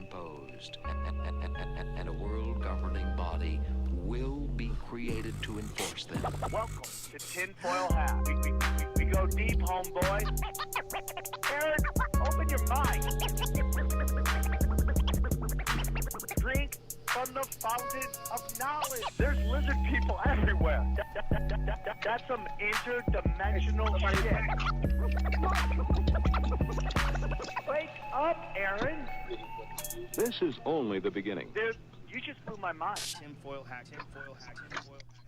imposed, and a world governing body will be created to enforce them. Welcome to Tinfoil Hat. We go deep, homeboy. Aaron, open your mind. Drink from the fountain of knowledge. There's lizard people everywhere. That's some interdimensional shit. Wake up, Aaron. This is only the beginning. Dude, you just blew my mind. Tinfoil hat.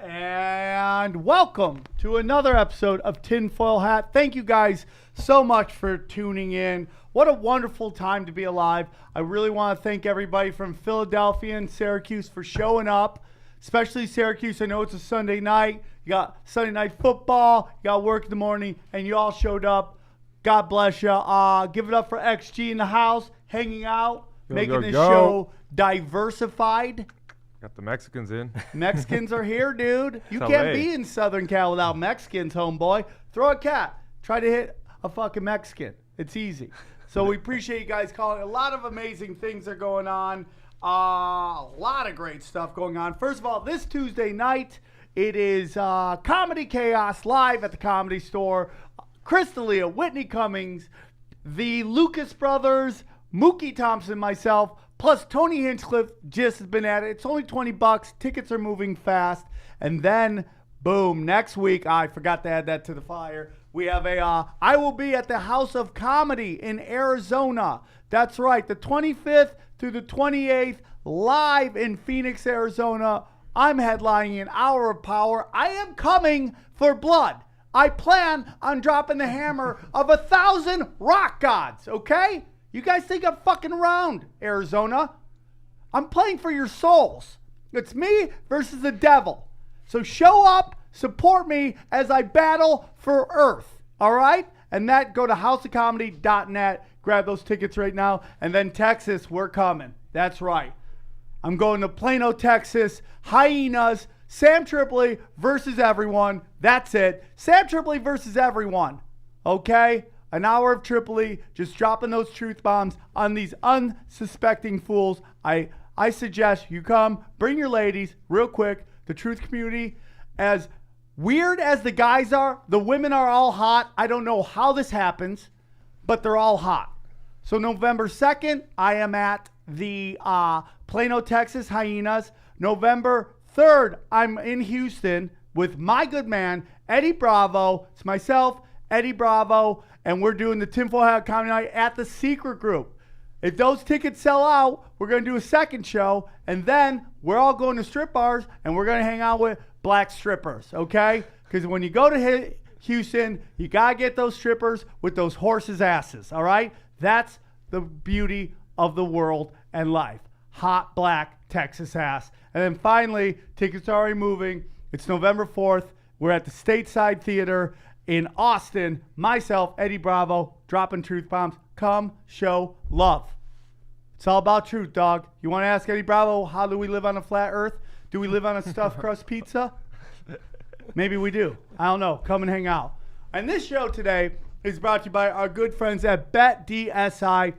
And welcome to another episode of Tinfoil Hat. Thank you guys so much for tuning in. What a wonderful time to be alive. I really want to thank everybody from Philadelphia and Syracuse for showing up, especially Syracuse. I know it's a Sunday night. You got Sunday night football, you got work in the morning, and you all showed up. God bless you. Give it up for XG in the house, hanging out, making this show diversified. Got the Mexicans in. Mexicans are here, dude. You It's can't LA. be in Southern Cal without Mexicans, homeboy. Throw a cat. Try to hit a fucking Mexican. It's easy. So we appreciate you guys calling. A lot of amazing things are going on. A lot of great stuff going on. First of all, this Tuesday night, it is Comedy Chaos live at the Comedy Store. Chris D'Elia, Whitney Cummings, the Lucas brothers, Mookie Thompson, myself, plus Tony Hinchcliffe just has been at it. It's only $20. Tickets are moving fast. And then, boom, next week, I forgot to add that to the flyer. We have I will be at the House of Comedy in Arizona. That's right, the 25th through the 28th, live in Phoenix, Arizona. I'm headlining an hour of power. I am coming for blood. I plan on dropping the hammer of 1,000 rock gods, okay? You guys think I'm fucking around, Arizona? I'm playing for your souls. It's me versus the devil. So show up, support me as I battle for Earth, all right? And that, go to houseofcomedy.net, grab those tickets right now. And then Texas, we're coming. That's right. I'm going to Plano, Texas, Hyenas, Sam Tripoli versus everyone. That's it. Sam Tripoli versus everyone. Okay? An hour of Tripoli, just dropping those truth bombs on these unsuspecting fools. I suggest you come, bring your ladies, real quick. The truth community, as weird as the guys are, the women are all hot. I don't know how this happens, but they're all hot. So November 2nd, I am at the Plano, Texas Hyenas. November 3rd, I'm in Houston with my good man, Eddie Bravo. It's myself, Eddie Bravo, and we're doing the Tinfoil Hat Comedy Night at the Secret Group. If those tickets sell out, we're going to do a second show, and then we're all going to strip bars, and we're going to hang out with black strippers, okay? Because when you go to Houston, you got to get those strippers with those horses' asses, all right? That's the beauty of the world and life. Hot black Texas ass. And then finally, tickets are already moving. It's November 4th. We're at the Stateside Theater in Austin. Myself, Eddie Bravo, dropping truth bombs. Come show love. It's all about truth, dog. You want to ask Eddie Bravo, how do we live on a flat earth? Do we live on a stuffed crust pizza? Maybe we do. I don't know. Come and hang out. And this show today is brought to you by our good friends at BetDSI.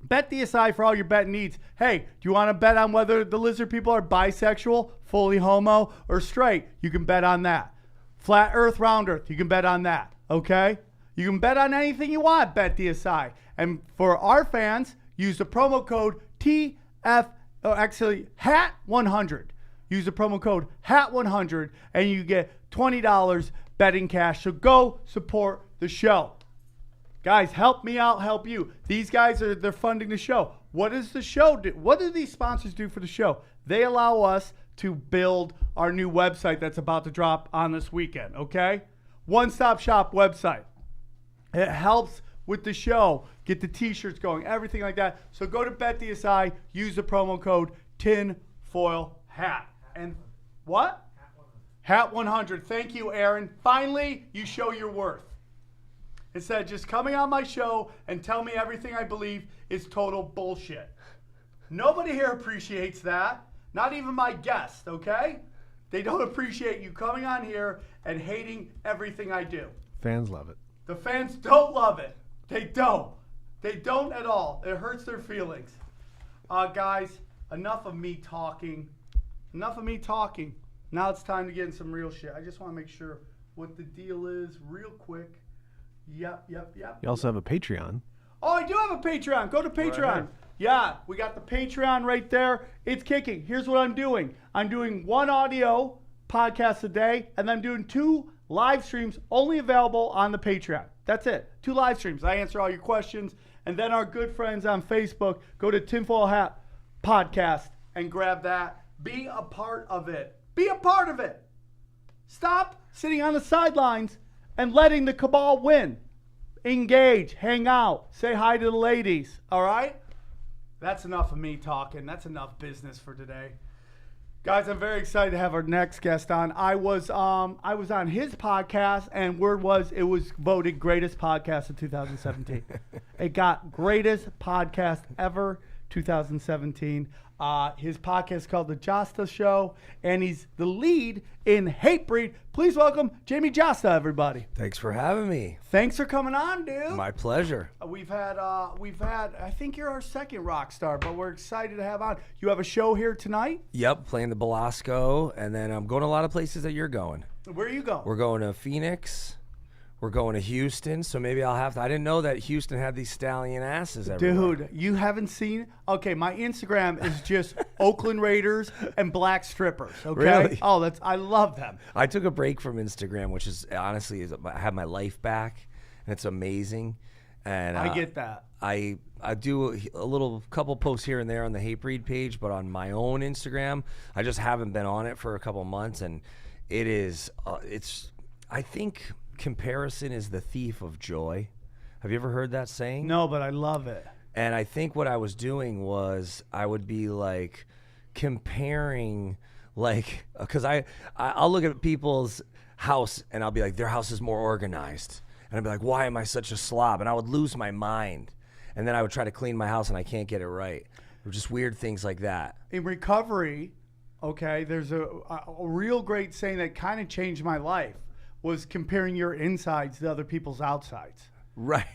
BetDSI for all your betting needs. Hey, do you want to bet on whether the lizard people are bisexual, fully homo, or straight? You can bet on that. Flat earth, round earth, you can bet on that, okay? You can bet on anything you want, BetDSI. And for our fans, use the promo code HAT100. Use the promo code HAT100 and you get $20 betting cash. So go support the show. Guys, help me out, help you. These guys they're funding the show. What does the show do? What do these sponsors do for the show? They allow us to build our new website that's about to drop on this weekend, okay? One-stop shop website. It helps with the show, get the t-shirts going, everything like that. So go to BetDSI, use the promo code TINFOILHAT. And what? HAT100. Thank you, Aaron. Finally, you show your worth. Instead of just coming on my show and tell me everything I believe is total bullshit. Nobody here appreciates that. Not even my guests, okay? They don't appreciate you coming on here and hating everything I do. Fans love it. The fans don't love it. They don't. They don't at all. It hurts their feelings. Guys, enough of me talking. Enough of me talking. Now it's time to get in some real shit. I just want to make sure what the deal is real quick. Yep. You also have a Patreon. Oh, I do have a Patreon. Go to Patreon. Right. Yeah, we got the Patreon right there. It's kicking. Here's what I'm doing. I'm doing 1 audio podcast a day, and I'm doing 2 live streams only available on the Patreon. That's it. 2 live streams. I answer all your questions. And then our good friends on Facebook, go to Tinfoil Hat Podcast and grab that. Be a part of it. Be a part of it. Stop sitting on the sidelines and letting the cabal win. Engage, hang out, say hi to the ladies, all right? That's enough of me talking. That's enough business for today. Guys, I'm very excited to have our next guest on. I was on his podcast, and word was it was voted greatest podcast of 2017. It got greatest podcast ever 2017. His podcast is called The Jasta Show, and he's the lead in Hatebreed. Please welcome Jamey Jasta, everybody. Thanks for having me. Thanks for coming on, dude. My pleasure. We've had. I think you're our second rock star, but we're excited to have on. You have a show here tonight. Yep, playing the Belasco, and then I'm going to a lot of places that you're going. Where are you going? We're going to Phoenix. We're going to Houston, so maybe I'll have to. I didn't know that Houston had these stallion asses everywhere. Dude, you haven't seen. Okay, my Instagram is just Oakland Raiders and black strippers. Okay. Really? Oh, I love them. I took a break from Instagram, which is honestly, I have my life back, and it's amazing. And I get that. I do a little couple posts here and there on the Hatebreed page, but on my own Instagram, I just haven't been on it for a couple months, and it is. I think comparison is the thief of joy. Have you ever heard that saying? No, but I love it. And I think what I was doing was I would be like comparing, like, because I'll look at people's house and I'll be like, their house is more organized. And I'd be like, why am I such a slob? And I would lose my mind. And then I would try to clean my house and I can't get it right. Or just weird things like that. In recovery, okay, there's a real great saying that kind of changed my life. Was comparing your insides to other people's outsides. Right.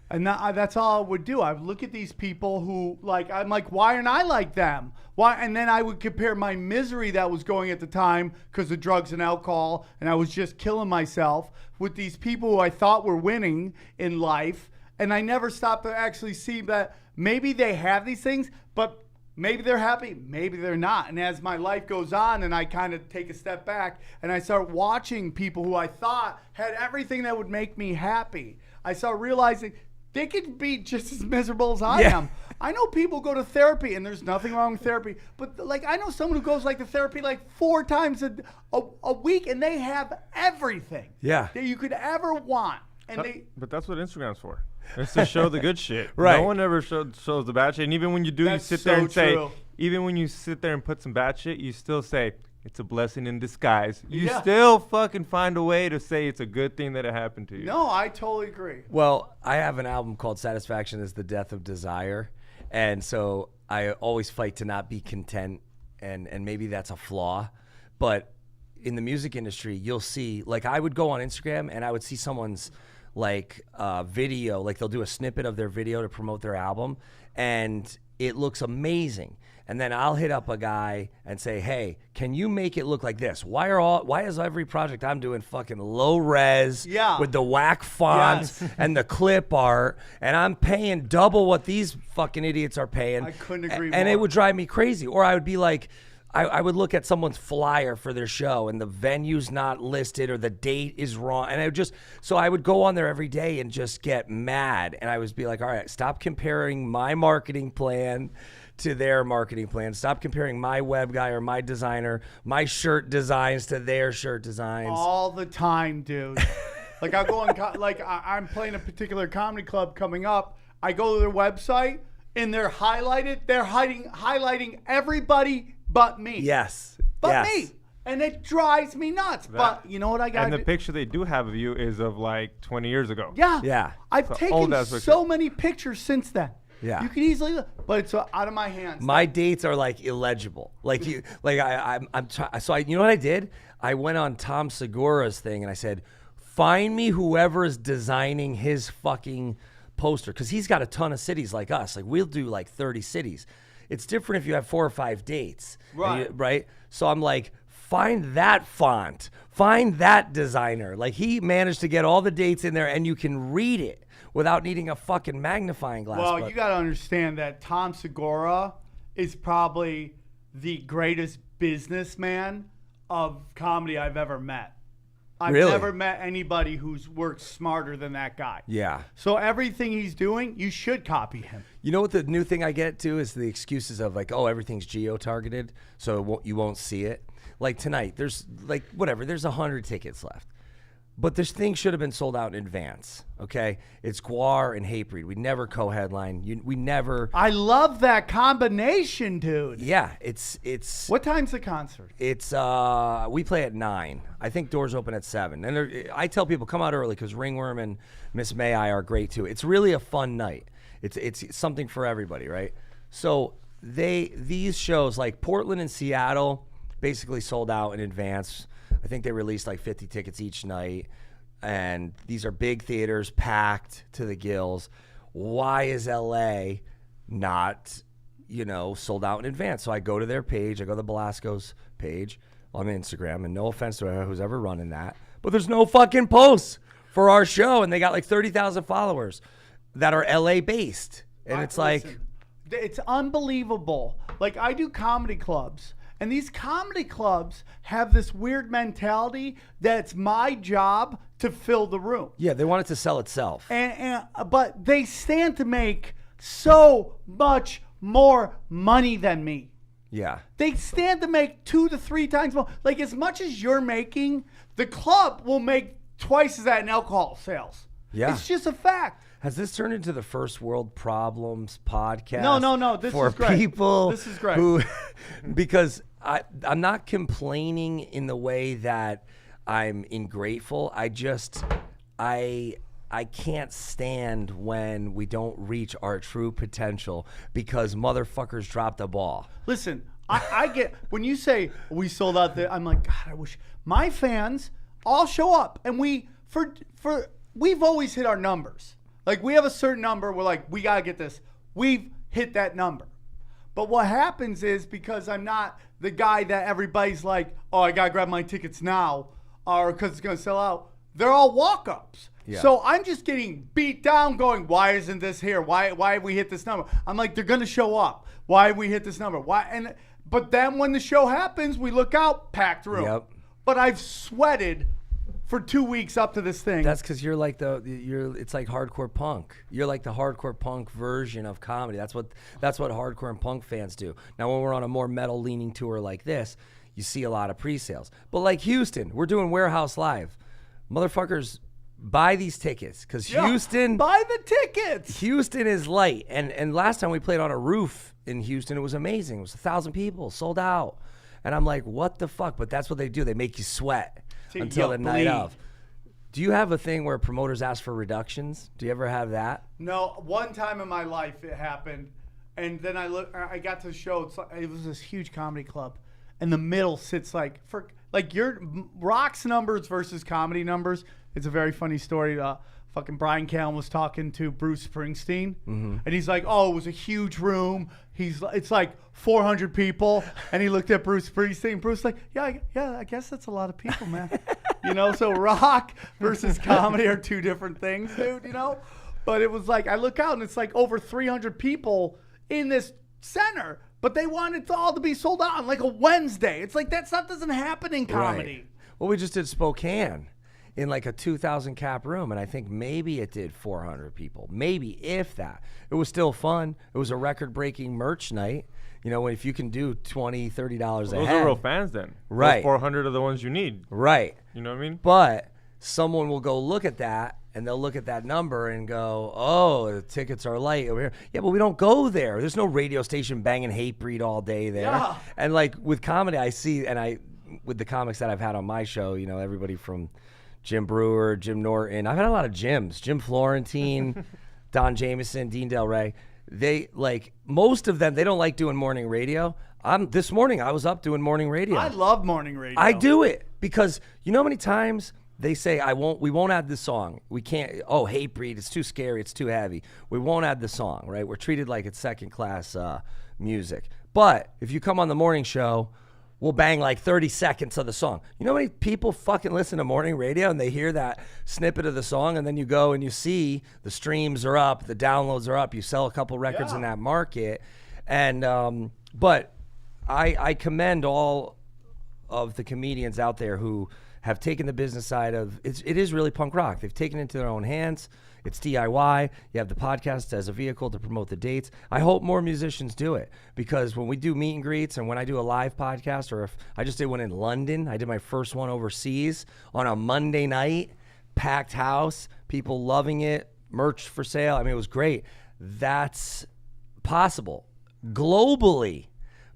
And that's all I would do. I would look at these people who, like, I'm like, why aren't I like them? Why? And then I would compare my misery that was going at the time because of drugs and alcohol, and I was just killing myself with these people who I thought were winning in life. And I never stopped to actually see that maybe they have these things, but maybe they're happy, maybe they're not. And as my life goes on and I kind of take a step back and I start watching people who I thought had everything that would make me happy, I start realizing they could be just as miserable as I am. I know people go to therapy, and there's nothing wrong with therapy, but like I know someone who goes like to therapy like 4 times a week, and they have everything that you could ever want. And But that's what Instagram's for. It's to show the good shit. Right. No one ever shows the bad shit. And even when you do, That's you sit there so and say, true. even when you sit there and put some bad shit, you still say, it's a blessing in disguise. You Yeah. still fucking find a way to say it's a good thing that it happened to you. no, I totally agree. Well, I have an album called Satisfaction is the Death of Desire. And so I always fight to not be content. And maybe that's a flaw. But in the music industry, you'll see, like I would go on Instagram and I would see someone's like video, like they'll do a snippet of their video to promote their album, and it looks amazing. And then I'll hit up a guy and say, hey, can you make it look like this? Why is every project I'm doing fucking low res with the whack fonts and the clip art, and I'm paying double what these fucking idiots are paying? I couldn't agree And more. it would drive me crazy. Or I would be like, I would look at someone's flyer for their show and the venue's not listed or the date is wrong. And so I would go on there every day and just get mad. And I would be like, all right, stop comparing my marketing plan to their marketing plan. Stop comparing my web guy or my designer, my shirt designs to their shirt designs. All the time, dude. Like I'll go on, I'm playing a particular comedy club coming up. I go to their website and they're highlighted. They're highlighting everybody but me. Yes. But me. And it drives me nuts. But you know what I got? And the picture they do have of you is of like 20 years ago. Yeah. Yeah. I've old taken ass picture. so many pictures since then. Yeah. You can easily, but it's out of my hands. My dates are like illegible. Like you, like so you know what I did? I went on Tom Segura's thing and I said, find me whoever is designing his fucking poster, because he's got a ton of cities like us. Like we'll do like 30 cities. It's different if you have 4 or 5 dates. Right. Right? So I'm like, find that font. Find that designer. Like, he managed to get all the dates in there, and you can read it without needing a fucking magnifying glass. Well, But you got to understand that Tom Segura is probably the greatest businessman of comedy I've ever met. I've Really? never met anybody who's worked smarter than that guy. yeah. So everything he's doing, you should copy him. You know what the new thing I get to is the excuses of like, oh, everything's geo-targeted, so you won't see it. Like tonight, there's like, whatever, there's 100 tickets left. But this thing should have been sold out in advance, okay? It's Guar and Hatebreed. We never co-headline. We never... I love that combination, dude. Yeah, it's... What time's the concert? It's we play at 9. I think doors open at 7. And I tell people come out early because Ringworm and Miss May I are great too. It's really a fun night. It's something for everybody, right? So these shows like Portland and Seattle basically sold out in advance. I think they released like 50 tickets each night, and these are big theaters packed to the gills. Why is LA not, sold out in advance? So I go to their page. I go to Belasco's page on Instagram, and no offense to who's ever running that, but there's no fucking posts for our show, and they got like 30,000 followers that are LA based, and it's like, Listen, it's unbelievable. Like, I do comedy clubs, and these comedy clubs have this weird mentality that it's my job to fill the room. yeah, they want it to sell itself. But they stand to make so much more money than me. Yeah. They stand to make 2 to 3 times more. Like, as much as you're making, the club will make twice as that in alcohol sales. Yeah. It's just a fact. Has this turned into the First World Problems podcast? No. This for is great. people This is great. who, because I'm not complaining in the way that I'm ingrateful. I can't stand when we don't reach our true potential because motherfuckers dropped the ball. Listen, I get when you say we sold out I'm like, God, I wish my fans all show up, and we've always hit our numbers. Like, we have a certain number, we're like, we gotta get this. We've hit that number. But what happens is, because I'm not the guy that everybody's like, oh, I gotta grab my tickets now, or because it's gonna sell out, they're all walk-ups. Yeah. So I'm just getting beat down going, why isn't this here? Why have we hit this number? I'm like, they're going to show up. Why have we hit this number? But then when the show happens, we look out, packed room. Yep. But I've sweated for 2 weeks up to this thing. That's because you're like it's like hardcore punk. You're like the hardcore punk version of comedy. That's what hardcore and punk fans do. Now, when we're on a more metal leaning tour like this, you see a lot of pre-sales. But like Houston, we're doing Warehouse Live. Motherfuckers, buy these tickets because Houston. Buy the tickets. Houston is light, and last time we played on a roof in Houston, it was amazing. It was 1,000 people, sold out, and I'm like, what the fuck? But that's what they do. They make you sweat until the night of. Do you have a thing where promoters ask for reductions? Do you ever have that? No, one time in my life it happened, and then I got to the show. It was this huge comedy club, and the middle sits like your rocks numbers versus comedy numbers. It's a very funny story. Fucking Brian Callen was talking to Bruce Springsteen, and he's like, "Oh, it was a huge room. It's like 400 people." And he looked at Bruce Springsteen. Bruce like, "Yeah, I guess that's a lot of people, man." So rock versus comedy are two different things, dude. But it was like, I look out and it's like over 300 people in this center, but they wanted it all to be sold out on like a Wednesday. It's like that stuff doesn't happen in comedy. Right. Well, we just did Spokane in like a 2,000 cap room, and I think maybe it did 400 people, maybe, if that. It was still fun. It was a record-breaking merch night. If you can do $20, $30 a head. Those are real fans then. Right. Those 400 are the ones you need. Right. You know what I mean? But someone will go look at that, and they'll look at that number and go, oh, the tickets are light over here. Yeah, but we don't go there. There's no radio station banging Hatebreed all day there. Yeah. And like with comedy, I see, and with the comics that I've had on my show, everybody from Jim Brewer, Jim Norton. I've had a lot of Jims. Jim Florentine, Don Jameson, Dean Del Rey. They most of them, they don't like doing morning radio. This morning I was up doing morning radio. I love morning radio. I do it because you know how many times they say we won't add this song. We can't. Oh, Hatebreed, it's too scary. It's too heavy. We won't add the song. Right? We're treated like it's second class music. But if you come on the morning show, we'll bang like 30 seconds of the song. You know how many people fucking listen to morning radio and they hear that snippet of the song, and then you go and you see the streams are up, the downloads are up. You sell a couple records in that market, and but I commend all of the comedians out there who have taken the business side of it is really punk rock. They've taken it into their own hands. It's DIY. You have the podcast as a vehicle to promote the dates. I hope more musicians do it, because when we do meet and greets and when I do a live podcast, or if I just did one in London, I did my first one overseas on a Monday night, packed house, people loving it, merch for sale. I mean, it was great. That's possible globally,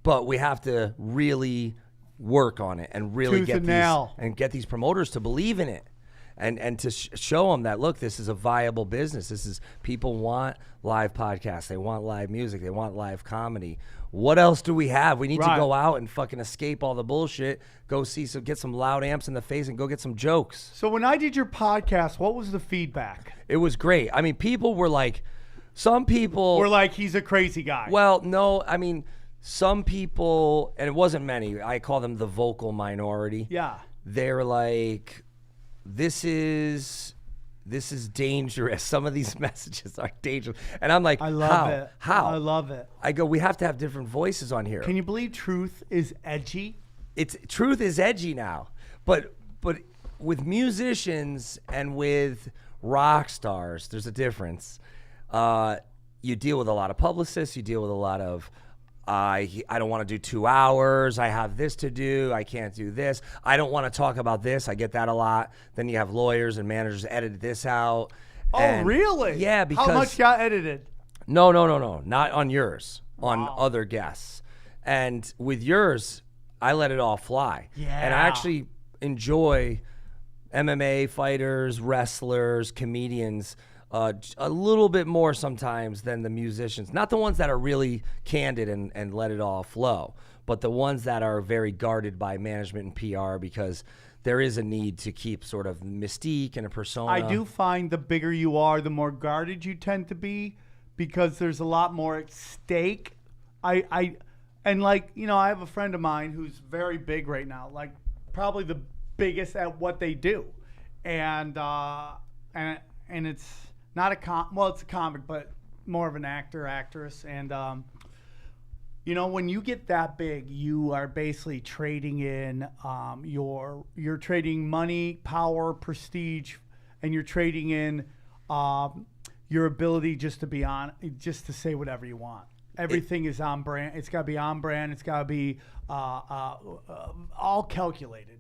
but we have to really work on it and really get these promoters to believe in it, and to show them that, look, this is a viable business. This is, people want live podcasts, they want live music, they want live comedy. What else do we have? We need to go out and fucking escape all the bullshit, go get some loud amps in the face and go get some jokes. So when I did your podcast, what was the feedback? It was great. I mean, people were like, some people were like, he's a crazy guy. Well, no, I mean, some people, and it wasn't many, I call them the vocal minority. Yeah. They're like, this is dangerous. Some of these messages are dangerous. And I'm like, I love it. How? I love it. I go, we have to have different voices on here. Can you believe truth is edgy? Truth is edgy now. But with musicians and with rock stars, there's a difference. You deal with a lot of publicists, you deal with a lot of, I don't want to do 2 hours. I have this to do. I can't do this. I don't want to talk about this. I get that a lot. Then you have lawyers and managers edit this out. Oh, really? Yeah, because how much got edited? No. Not on yours. On other guests. And with yours, I let it all fly. Yeah. And I actually enjoy MMA fighters, wrestlers, comedians a little bit more sometimes than the musicians. Not the ones that are really candid and let it all flow, but the ones that are very guarded by management and PR, because there is a need to keep sort of mystique and a persona. I do find the bigger you are, the more guarded you tend to be, because there's a lot more at stake. And like, you know, I have a friend of mine who's very big right now, like probably the biggest at what they do. And it's not it's a comic, but more of an actress. And, you know, when you get that big, you are basically trading in you're trading money, power, prestige, and you're trading in your ability just to say whatever you want. Everything is on brand. It's got to be on brand. It's got to be all calculated.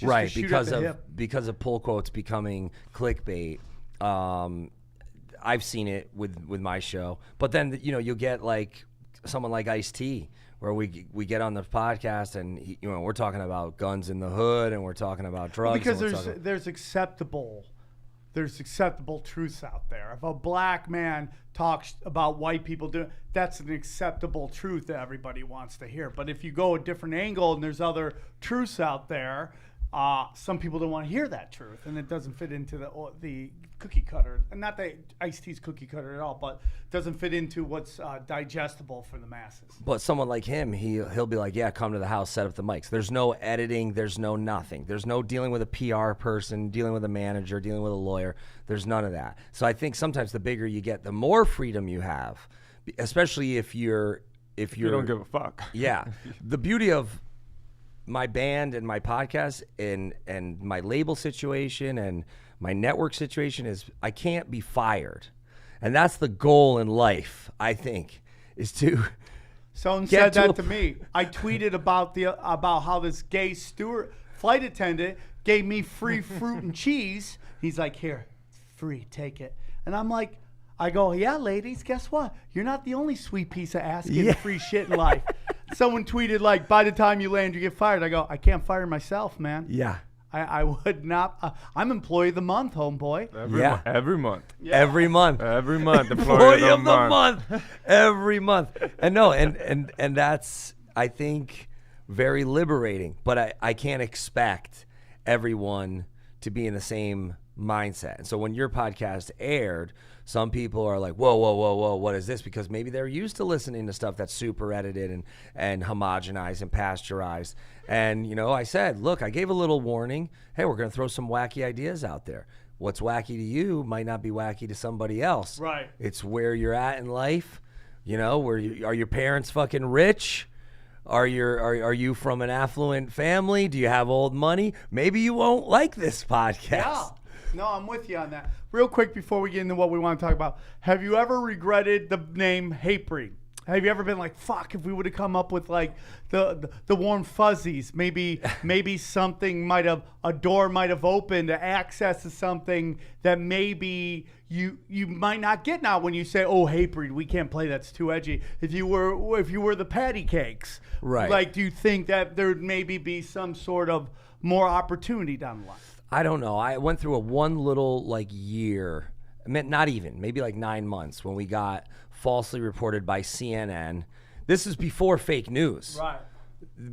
Right, because of pull quotes becoming clickbait. I've seen it with my show, but then, you know, you'll get like someone like Ice-T, where we get on the podcast and you know, we're talking about guns in the hood and we're talking about drugs. Because there's acceptable truths out there. If a black man talks about white people doing, that's an acceptable truth that everybody wants to hear. But if you go a different angle and there's other truths out there, some people don't want to hear that truth, and it doesn't fit into the cookie cutter. And not that Ice-T's cookie cutter at all, but doesn't fit into what's digestible for the masses. But someone like him, he'll be like, yeah, come to the house, set up the mics. There's no editing. There's no nothing. There's no dealing with a PR person, dealing with a manager, dealing with a lawyer. There's none of that. So I think sometimes the bigger you get, the more freedom you have, especially if you don't give a fuck. Yeah. The beauty of my band and my podcast and my label situation and my network situation is I can't be fired. And that's the goal in life, I think, is to Someone said that to me. I tweeted about how this gay flight attendant gave me free fruit and cheese. He's like, here, it's free, take it. And I'm like, I go, yeah, ladies, guess what? You're not the only sweet piece of ass getting free shit in life. Someone tweeted, like, by the time you land, you get fired. I go, I can't fire myself, man. Yeah. I would not. I'm employee of the month, homeboy. Every month. Yeah. Every month. Employee of the month. Every month. And no, and that's, I think, very liberating. But I can't expect everyone to be in the same mindset. And so when your podcast aired, some people are like, whoa, whoa, whoa, whoa, what is this? Because maybe they're used to listening to stuff that's super edited and homogenized and pasteurized. And, you know, I said, look, I gave a little warning. Hey, we're going to throw some wacky ideas out there. What's wacky to you might not be wacky to somebody else. Right. It's where you're at in life. You know, are your parents fucking rich? Are you from an affluent family? Do you have old money? Maybe you won't like this podcast. Yeah. No, I'm with you on that. Real quick before we get into what we want to talk about, have you ever regretted the name Hatebreed? Have you ever been like, fuck, if we would have come up with like the warm fuzzies, maybe something a door might have opened to access to something that maybe you might not get now when you say, oh, Hatebreed, we can't play, that's too edgy. If you were the patty cakes, right? Like, do you think that there'd maybe be some sort of more opportunity down the line? I don't know. I went through one little like year, not even, maybe like 9 months when we got falsely reported by CNN. This is before fake news. Right.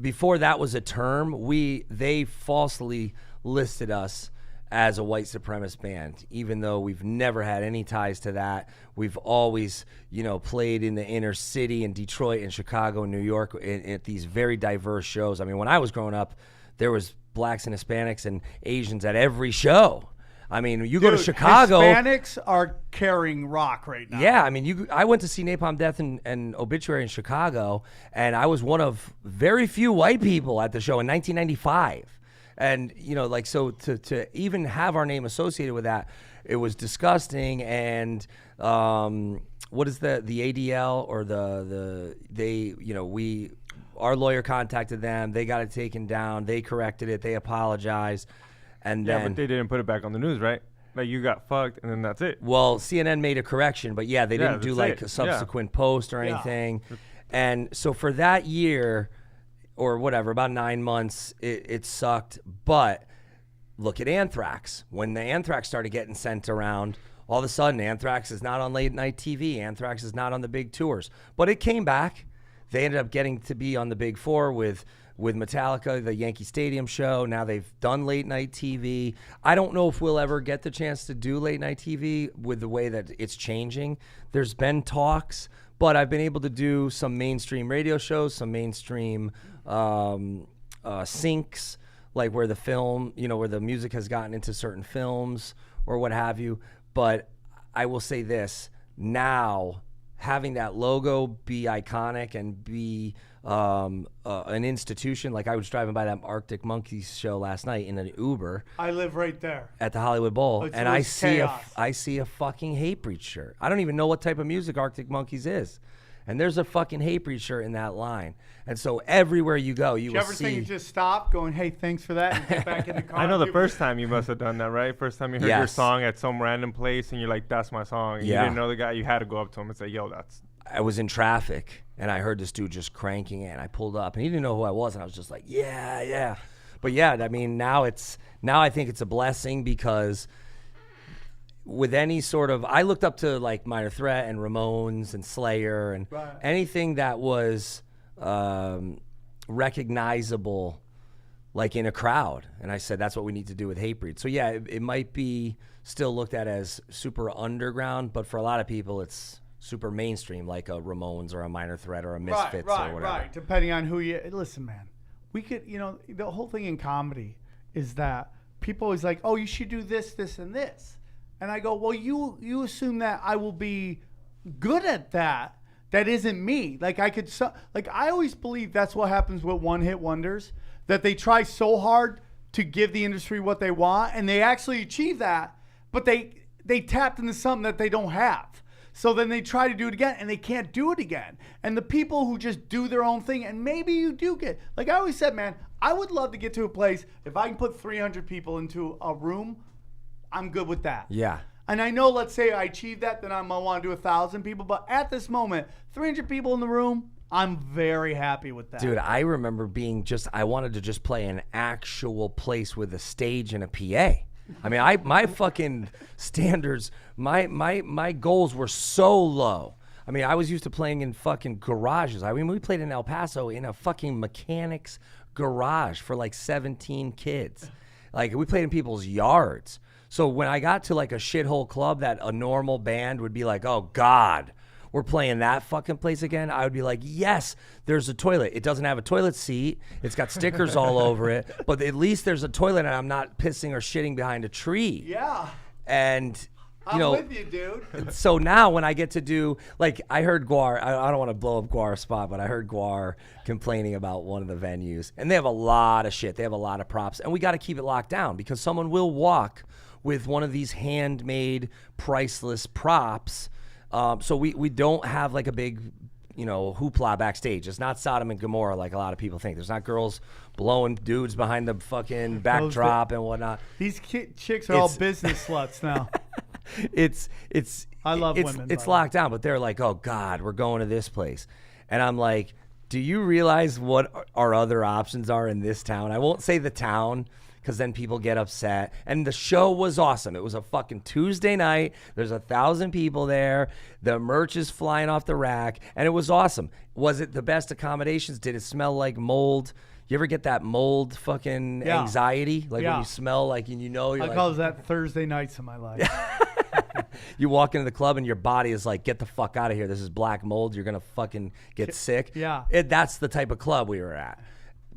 Before that was a term, they falsely listed us as a white supremacist band, even though we've never had any ties to that. We've always, you know, played in the inner city in Detroit and Chicago and New York at these very diverse shows. I mean, when I was growing up, there was blacks and Hispanics and Asians at every show. I mean, you go to Chicago. Hispanics are carrying rock right now. Yeah, I mean, I went to see Napalm Death and Obituary in Chicago, and I was one of very few white people at the show in 1995. And, you know, like, so to even have our name associated with that, it was disgusting. And what is the ADL or our lawyer contacted them. They got it taken down. They corrected it. They apologized. And Yeah, then, but they didn't put it back on the news, right? Like, you got fucked, and then that's it. well, CNN made a correction, but yeah, they didn't do that's like it. a subsequent post or Yeah. anything. And so for that year or whatever, about 9 months, it sucked. But look at Anthrax. When the Anthrax started getting sent around, all of a sudden Anthrax is not on late night TV. Anthrax is not on the big tours. But it came back. They ended up getting to be on the Big Four with Metallica, the Yankee Stadium show. Now they've done late night TV. I don't know if we'll ever get the chance to do late night TV with the way that it's changing. There's been talks, but I've been able to do some mainstream radio shows, some mainstream syncs, like where the film, you know, where the music has gotten into certain films or what have you. But I will say this, now having that logo be iconic and be an institution. Like, I was driving by that Arctic Monkeys show last night in an Uber I live right there. at the Hollywood Bowl, It and was I chaos. see a fucking Hatebreed shirt. I don't even know what type of music Arctic Monkeys is, and there's a fucking Hatebreed shirt in that line. And so everywhere you go, you Did you will ever think see. you just stop going, hey, thanks for that, and get back in the car? I know the Give- first time you must have done that, right? First time you heard your Yes. song at some random place, and you're like, that's my song. And Yeah. You didn't know the guy. You had to go up to him and say, yo, that's... I was in traffic and I heard this dude just cranking it. I pulled up and he didn't know who I was, and I was just like, yeah. But yeah, I mean, now I think it's a blessing, because with any sort of, I looked up to like Minor Threat and Ramones and Slayer and Right. anything that was recognizable, like in a crowd. And I said, that's what we need to do with Hatebreed. So yeah, it might be still looked at as super underground, but for a lot of people, it's super mainstream, like a Ramones or a Minor Threat or a Misfits or whatever. Right. Depending on who you listen, man. We could, you know, the whole thing in comedy is that people always like, oh, you should do this, this, and this, and I go, well, you assume that I will be good at that. That isn't me. Like, I always believe that's what happens with one-hit wonders, that they try so hard to give the industry what they want, and they actually achieve that, but they tapped into something that they don't have. So then they try to do it again, and they can't do it again. And the people who just do their own thing, and maybe you do get, like I always said, man, I would love to get to a place, if I can put 300 people into a room, I'm good with that. Yeah. And I know, let's say I achieve that, then I'm going to want to do 1,000 people. But at this moment, 300 people in the room, I'm very happy with that. Dude, I remember I wanted to just play an actual place with a stage and a PA. I mean, my fucking standards, my goals were so low. I mean, I was used to playing in fucking garages. I mean, we played in El Paso in a fucking mechanic's garage for like 17 kids. Like we played in people's yards. So when I got to like a shithole club that a normal band would be like, oh God, we're playing that fucking place again, I would be like, yes, there's a toilet. It doesn't have a toilet seat. It's got stickers all over it, but at least there's a toilet and I'm not pissing or shitting behind a tree. Yeah. And I'm with you, dude. so now when I get to do, like I heard Guar, I don't want to blow up Guar's spot, but I heard Guar complaining about one of the venues. And they have a lot of shit. They have a lot of props. And we got to keep it locked down because someone will walk with one of these handmade, priceless props. So we don't have like a big, hoopla backstage. It's not Sodom and Gomorrah like a lot of people think. There's not girls blowing dudes behind the fucking backdrop and whatnot. These chicks are all business sluts now. I love women. It's locked down, but they're like, oh God, we're going to this place. And I'm like, do you realize what our other options are in this town? I won't say the town, because then people get upset. And the show was awesome. It was a fucking Tuesday night. There's 1,000 people there. The merch is flying off the rack, and it was awesome. Was it the best accommodations? Did it smell like mold? You ever get that mold fucking anxiety? Like when you smell like, and you're I call that Thursday nights of my life. You walk into the club and your body is like, get the fuck out of here. This is black mold. You're going to fucking get sick. Yeah. That's the type of club we were at.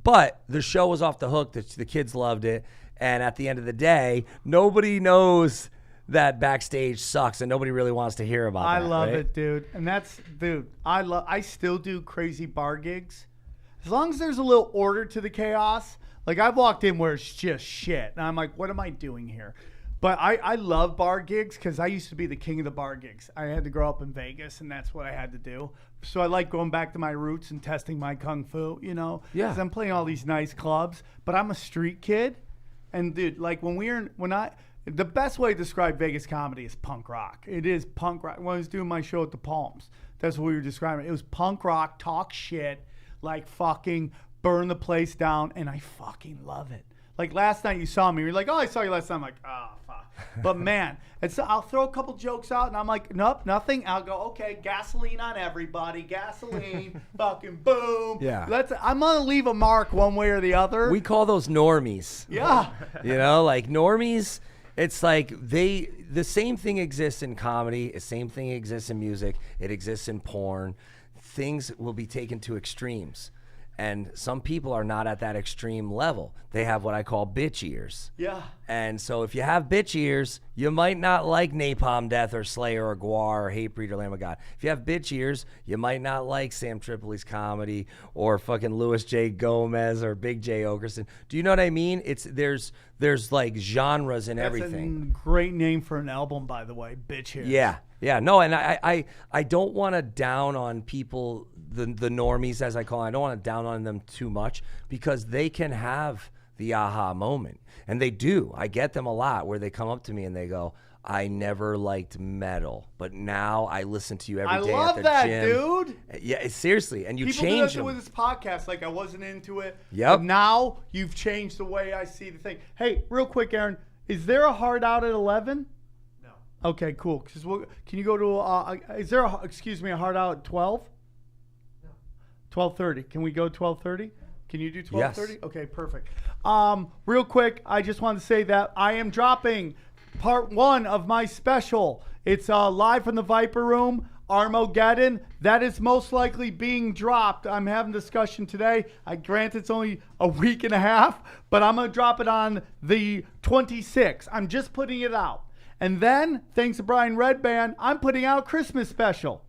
But the show was off the hook. The kids loved it. And at the end of the day, nobody knows that backstage sucks and nobody really wants to hear about that. I love right? it, dude. And I still do crazy bar gigs. As long as there's a little order to the chaos. Like I've walked in where it's just shit. And I'm like, what am I doing here? But I love bar gigs because I used to be the king of the bar gigs. I had to grow up in Vegas, and that's what I had to do. So I like going back to my roots and testing my kung fu, Yeah. Because I'm playing all these nice clubs, but I'm a street kid. And dude, like the best way to describe Vegas comedy is punk rock. It is punk rock. When I was doing my show at the Palms, that's what we were describing. It was punk rock, talk shit, like fucking burn the place down, and I fucking love it. Like last night you saw me, you're like, oh, I saw you last night. I'm like, oh, fuck. But man, I'll throw a couple jokes out and I'm like, nope, nothing. I'll go, okay, gasoline on everybody, gasoline, fucking boom. Yeah. I'm going to leave a mark one way or the other. We call those normies. Yeah. Like normies, it's like the same thing exists in comedy. The same thing exists in music. It exists in porn. Things will be taken to extremes. And some people are not at that extreme level. They have what I call bitch ears. Yeah. And so if you have bitch ears, you might not like Napalm Death or Slayer or Guar or Hatebreed or Lamb of God. If you have bitch ears, you might not like Sam Tripoli's comedy or fucking Louis J. Gomez or Big J. Okerson. Do you know what I mean? There's like genres in everything. That's a great name for an album, by the way, bitch ears. Yeah. Yeah, no, and I don't want to down on people, the normies, as I call them. I don't want to down on them too much because they can have the aha moment. And they do. I get them a lot where they come up to me and they go, I never liked metal, but now I listen to you every day at the gym. I love that, dude. Yeah, seriously. And you People change do them. with this podcast. Like, I wasn't into it. Yep. But now you've changed the way I see the thing. Hey, real quick, Aaron, is there a hard out at 11? Okay, cool. Can you go to? Is there a hard out at 12? No. 12:30. Can we go 12:30? Can you do 12:30? Yes. Okay, perfect. Real quick, I just want to say that I am dropping part 1 of my special. It's live from the Viper Room, Armageddon. That is most likely being dropped. I'm having discussion today. I grant it's only a week and a half, but I'm gonna drop it on the 26th. I'm just putting it out. And then, thanks to Brian Redband, I'm putting out a Christmas special.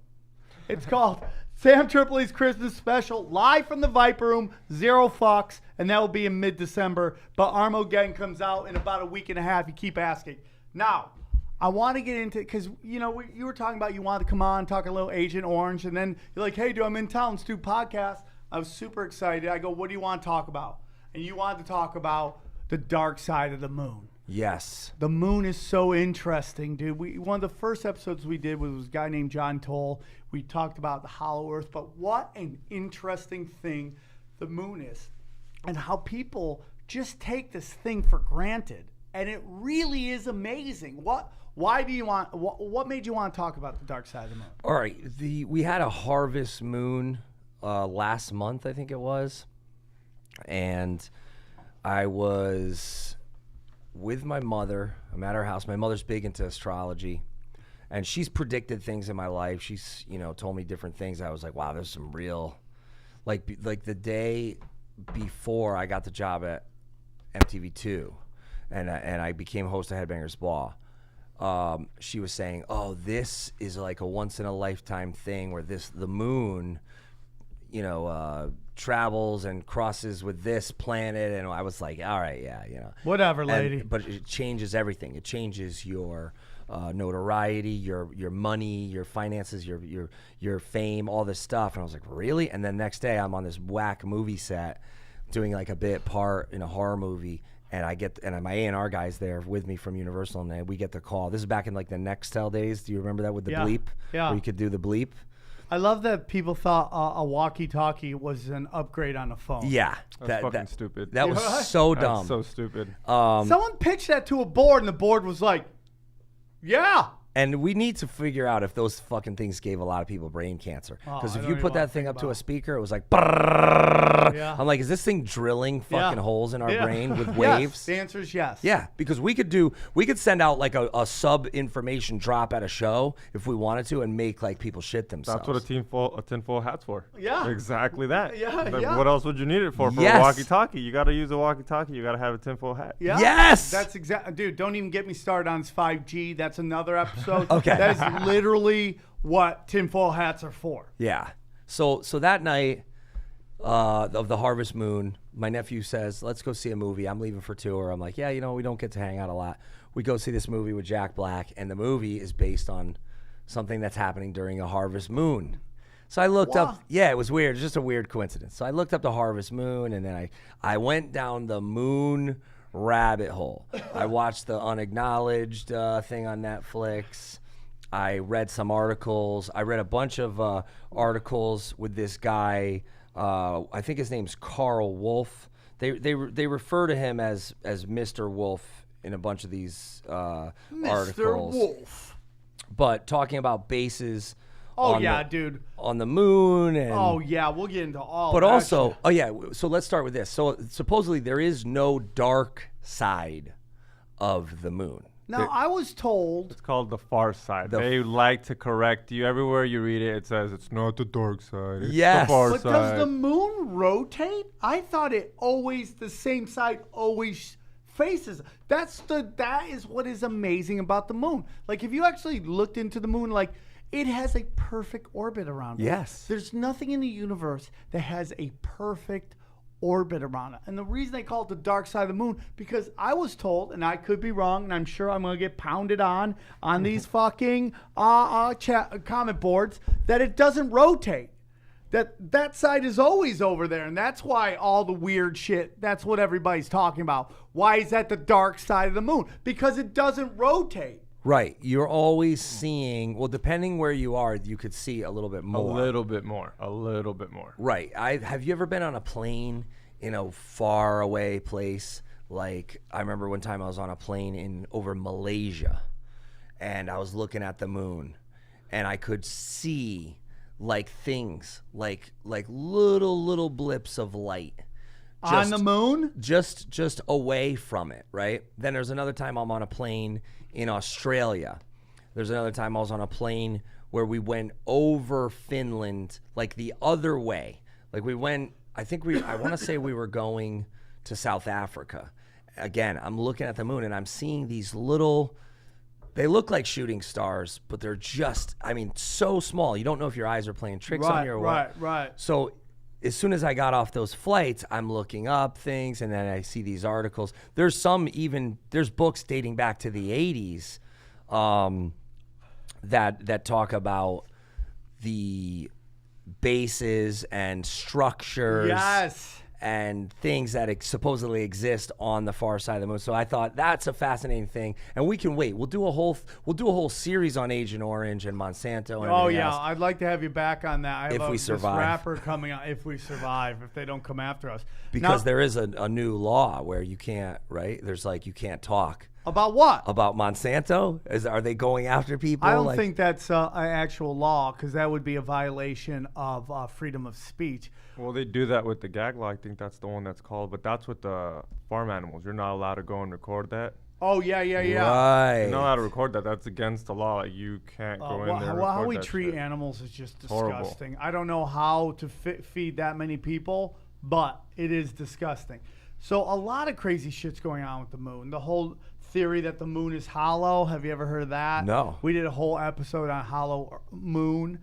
It's called Sam Tripoli's Christmas Special, live from the Viper Room, 0 fucks, and that will be in mid-December. But Armageddon comes out in about a week and a half. You keep asking. Now, I want to get into it because, you were talking about you wanted to come on, talk a little Agent Orange, and then you're like, hey, dude, I'm in town. Let's do a podcast. I was super excited. I go, what do you want to talk about? And you wanted to talk about the dark side of the moon. Yes. The moon is so interesting, dude. One of the first episodes we did was a guy named John Toll. We talked about the hollow earth, but what an interesting thing the moon is and how people just take this thing for granted. And it really is amazing. What made you want to talk about the dark side of the moon? All right. We had a harvest moon last month, I think it was. And I was with my mother. I'm at her house. My mother's big into astrology, and she's predicted things in my life. She's, told me different things. I was like, wow, there's some real, like the day before I got the job at MTV2, and I became host of Headbangers Ball. She was saying, oh, this is like a once in a lifetime thing where the moon, travels and crosses with this planet. And I was like, all right, yeah, Whatever, lady. But it changes everything. It changes your notoriety, your money, your finances, your fame, all this stuff. And I was like, really? And then next day I'm on this whack movie set doing like a bit part in a horror movie. And my A&R guy's there with me from Universal, and then we get the call. This is back in like the Nextel days. Do you remember that with the bleep? Yeah. Where you could do the bleep? I love that people thought a walkie-talkie was an upgrade on a phone. Yeah. That's fucking stupid. That was so dumb. That's so stupid. Someone pitched that to a board, and the board was like, yeah. And we need to figure out if those fucking things gave a lot of people brain cancer. Because I if don't you even put wanna that thing think up to a about it. speaker, it was like, brrrr. Yeah. I'm like, is this thing drilling fucking holes in our brain with Yes. waves? The answer is yes. Yeah, because we could send out like a sub information drop at a show if we wanted to and make like people shit themselves. That's what a tinfoil hat's for. Yeah. Exactly that. Yeah, Like, yeah. what else would you need it for? For Yes. a walkie-talkie. You got to use a walkie-talkie. You got to have a tinfoil hat. Yeah. Yes! That's exactly, dude, don't even get me started on 5G. That's another episode. Okay. That is literally what tinfoil hats are for. Yeah. So that night of the Harvest Moon, my nephew says, let's go see a movie. I'm leaving for tour. I'm like, yeah, we don't get to hang out a lot. We go see this movie with Jack Black, and the movie is based on something that's happening during a harvest moon. So I looked up. Yeah, it was weird. It's just a weird coincidence. So I looked up the harvest moon, and then I went down the moon rabbit hole. I watched the Unacknowledged thing on Netflix. I read some articles. I read a bunch of articles with this guy. I think his name's Carl Wolf. They refer to him as Mr. Wolf in a bunch of these articles. Mr. Wolf. But talking about bases. Oh, yeah, dude. On the moon. And, Oh, yeah, we'll get into all but that also, shit. oh yeah. So let's start with this. So supposedly there is no dark side of the moon. Now, I was told. It's called the far side. They like to correct you. Everywhere you read it, it says it's not the dark side. It's Yes. the far But side. does the moon rotate? I thought the same side always faces. That is what is amazing about the moon. Like, if you actually looked into the moon, like, it has a perfect orbit around it. Yes. There's nothing in the universe that has a perfect orbit around it. And the reason they call it the dark side of the moon, because I was told, and I could be wrong, and I'm sure I'm going to get pounded on these fucking comment boards, that it doesn't rotate. That side is always over there, and that's why all the weird shit, that's what everybody's talking about. Why is that the dark side of the moon? Because it doesn't rotate. Right. You're always seeing, well, depending where you are, you could see a little bit A more. little bit more. A little bit more. Right. Have you ever been on a plane in a far away place? Like, I remember one time I was on a plane over Malaysia, and I was looking at the moon, and I could see like things, like little blips of light. On the moon? Just away from it, right? Then there's another time I'm on a plane in Australia. There's another time I was on a plane where we went over Finland, like the other way. Like we went, I want to say we were going to South Africa. Again, I'm looking at the moon and I'm seeing these they look like shooting stars, but they're just, so small. You don't know if your eyes are playing tricks on you or what. Right. So as soon as I got off those flights, I'm looking up things, and then I see these articles. There's books dating back to the 80s that talk about the bases and structures. Yes. And things that supposedly exist on the far side of the moon. So I thought that's a fascinating thing, and we can wait. We'll do a whole series on Agent Orange and Monsanto. And Oh everything yeah, else. I'd like to have you back on that. I If have we this survive. rapper coming out. If we survive, if they don't come after us. Because Now, there is a new law where you can't, right? There's you can't talk about what? about Monsanto. Are they going after people? I don't think that's an actual law, because that would be a violation of freedom of speech. Well, they do that with the gag law. I think that's the one that's called. But that's with the farm animals. You're not allowed to go and record that. Oh, yeah. Right. You know how to record that. That's against the law. Like, you can't go in there and record how we that treat shit. animals is just Horrible. disgusting. I don't know how to feed that many people, but it is disgusting. So a lot of crazy shit's going on with the moon. The whole theory that the moon is hollow. Have you ever heard of that? No. We did a whole episode on hollow moon.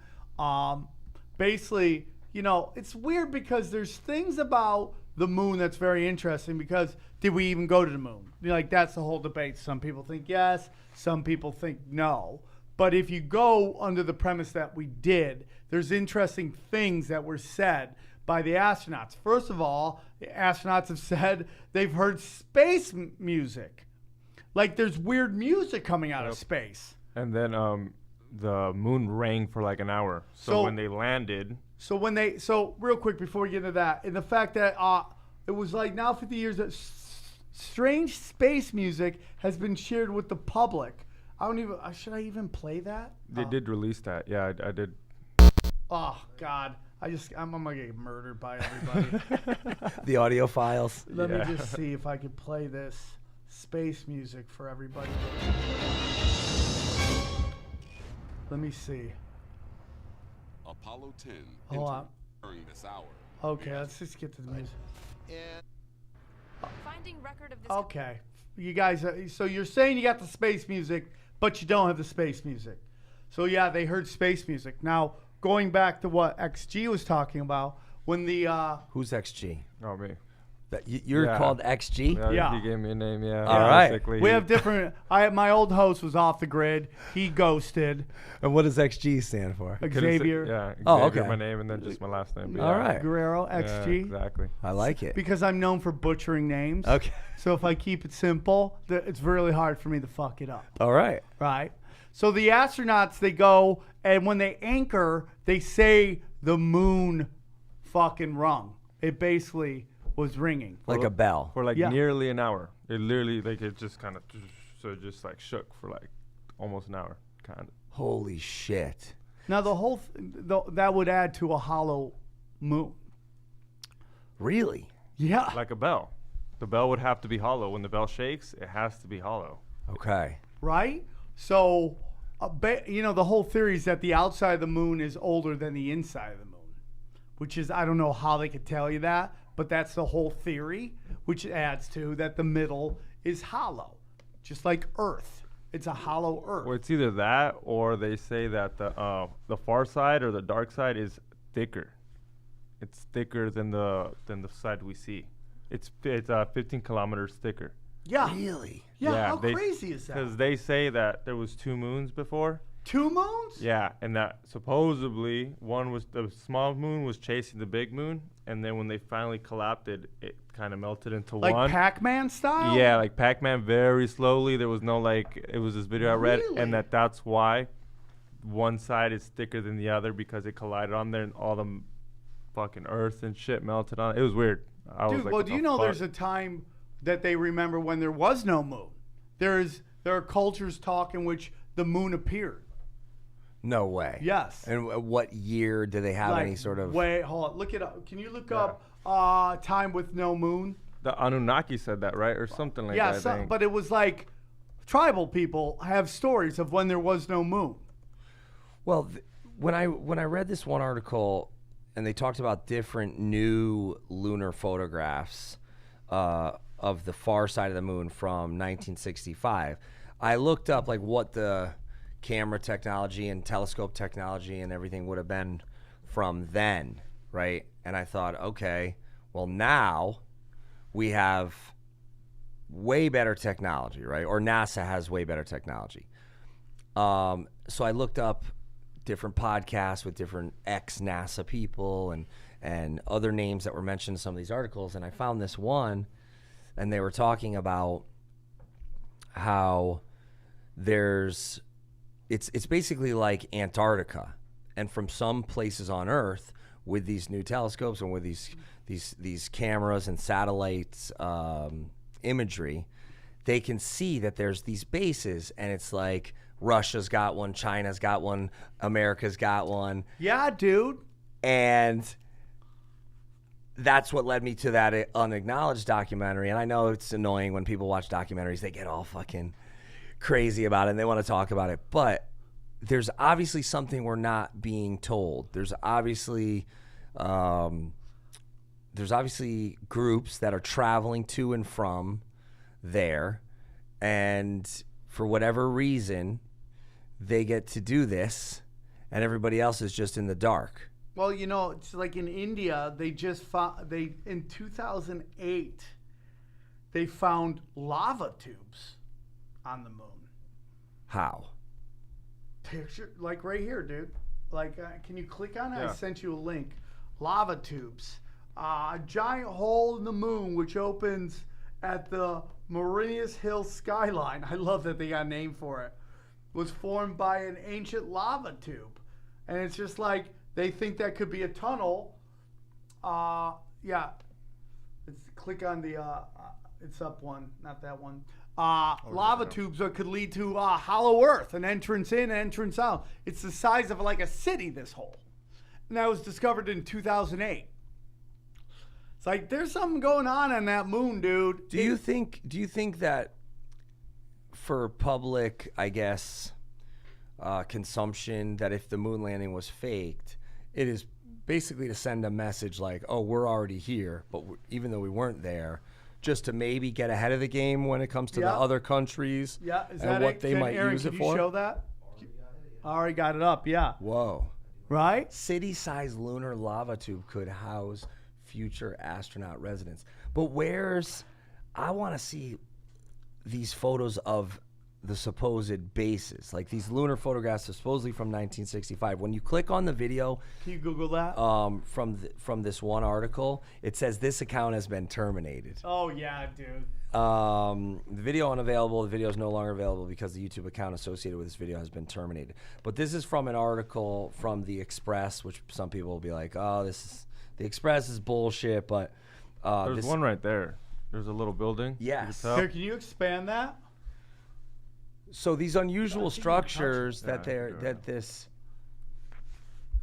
Basically, it's weird because there's things about the moon that's very interesting because did we even go to the moon? That's the whole debate. Some people think yes, some people think no. But if you go under the premise that we did, there's interesting things that were said by the astronauts. First of all, the astronauts have said they've heard space music. Like there's weird music coming out of space. And then the moon rang for like an hour. So when they landed... So real quick before we get into that, and the fact that it was like now 50 years that strange space music has been shared with the public. Should I even play that? They did release that. Yeah, I did. Oh God, I'm gonna get murdered by everybody. The audio files. Let me just see if I could play this space music for everybody. Let me see. Apollo 10 Hold on. during this hour. Okay, let's just get to the music. Finding record of this. Okay, you guys. So you're saying you got the space music, but you don't have the space music. So yeah, they heard space music. Now going back to what XG was talking about, when the Who's XG? Oh, me. You're called XG? Yeah. He gave me a name, yeah. All right. Basically. we have different. My old host was off the grid. He ghosted. And what does XG stand for? Xavier. Yeah. Oh, Xavier, okay. my name, and then just my last name. All right. Guerrero, Yeah, XG. exactly. I like it. Because I'm known for butchering names. Okay. So if I keep it simple, it's really hard for me to fuck it up. All right. Right. So the astronauts, they go, and when they anchor, they say the moon fucking rung. It basically was ringing. Like a bell. For like Yeah. nearly an hour. It literally, it just kind of, so it just like shook for like almost an hour, kind of. Holy shit. Now the whole that would add to a hollow moon. Really? Yeah. Like a bell. The bell would have to be hollow. When the bell shakes, it has to be hollow. Okay. Right? So, the whole theory is that the outside of the moon is older than the inside of the moon, which is, I don't know how they could tell you that, but that's the whole theory, which adds to that the middle is hollow, just like Earth. It's a hollow Earth. Well, it's either that or they say that the far side or the dark side is thicker. It's thicker than the side we see. It's 15 kilometers thicker. Yeah. Really? Yeah, how crazy is that? Because they say that there was 2 moons before. 2 moons? Yeah, and that supposedly the small moon was chasing the big moon, and then when they finally collapsed it kind of melted into Like one. Pac-Man style? Yeah, like Pac-Man, very slowly. There was no it was this video I read, Really? and that's why one side is thicker than the other because it collided on there and all the fucking earth and shit melted on it. It was weird. I was Dude, like, well, what do you the know fuck? there's a time that they remember when there was no moon? There are cultures talk in which the moon appeared. No way. Yes. And what year do they have Like, any sort of... Wait, hold on. Look it up. Can you look up time with no moon? The Anunnaki said that, right? Or something like that, I think. But it was like tribal people have stories of when there was no moon. Well, when I read this one article and they talked about different new lunar photographs of the far side of the moon from 1965, I looked up like what the camera technology and telescope technology and everything would have been from then, right? And I thought, okay, well now we have way better technology, right? Or NASA has way better technology. So I looked up different podcasts with different ex-NASA people and other names that were mentioned in some of these articles, and I found this one, and they were talking about how it's basically like Antarctica, and from some places on Earth with these new telescopes and with these cameras and satellites imagery, they can see that there's these bases, and it's like Russia's got one, China's got one, America's got one. Yeah, dude. And that's what led me to that unacknowledged documentary. And I know it's annoying when people watch documentaries, they get all fucking crazy about it and they want to talk about it. But there's obviously something we're not being told. There's obviously groups that are traveling to and from there, and for whatever reason, they get to do this, and everybody else is just in the dark. Well, you know, it's like in India, they just found, in 2008, they found lava tubes on the moon. How? Picture, like right here, dude. Like, can you click on it? Yeah. I sent you a link. Lava tubes. A giant hole in the moon, which opens at the Mauritius Hill skyline. I love that they got a name for it. Was formed by an ancient lava tube. And it's just like, they think that could be a tunnel. Yeah. Click on the, it's up one, not that one. Lava tubes that could lead to hollow earth, an entrance in, entrance out. It's the size of like a city, this hole. And that was discovered in 2008. It's like, there's something going on that moon, dude. Do you think that for public, I guess, consumption, that if the moon landing was faked, it is basically to send a message like, oh, we're already here, but even though we weren't there, just to maybe get ahead of the game when it comes to the other countries Is and that what it? they might Aaron, use it can for? you show that? Already got it up, yeah. Whoa. Right? City-sized lunar lava tube could house future astronaut residents. But I want to see these photos of the supposed bases. Like these lunar photographs are supposedly from 1965. When you click on the video, Can you Google that? from this one article, it says this account has been terminated. Oh, yeah, dude. The video unavailable. The video is no longer available because the YouTube account associated with this video has been terminated. But this is from an article from the Express, which some people will be like, oh, the Express is bullshit. But There's one right there. There's a little building. Yes. Here, can you expand that? So these unusual structures Yeah,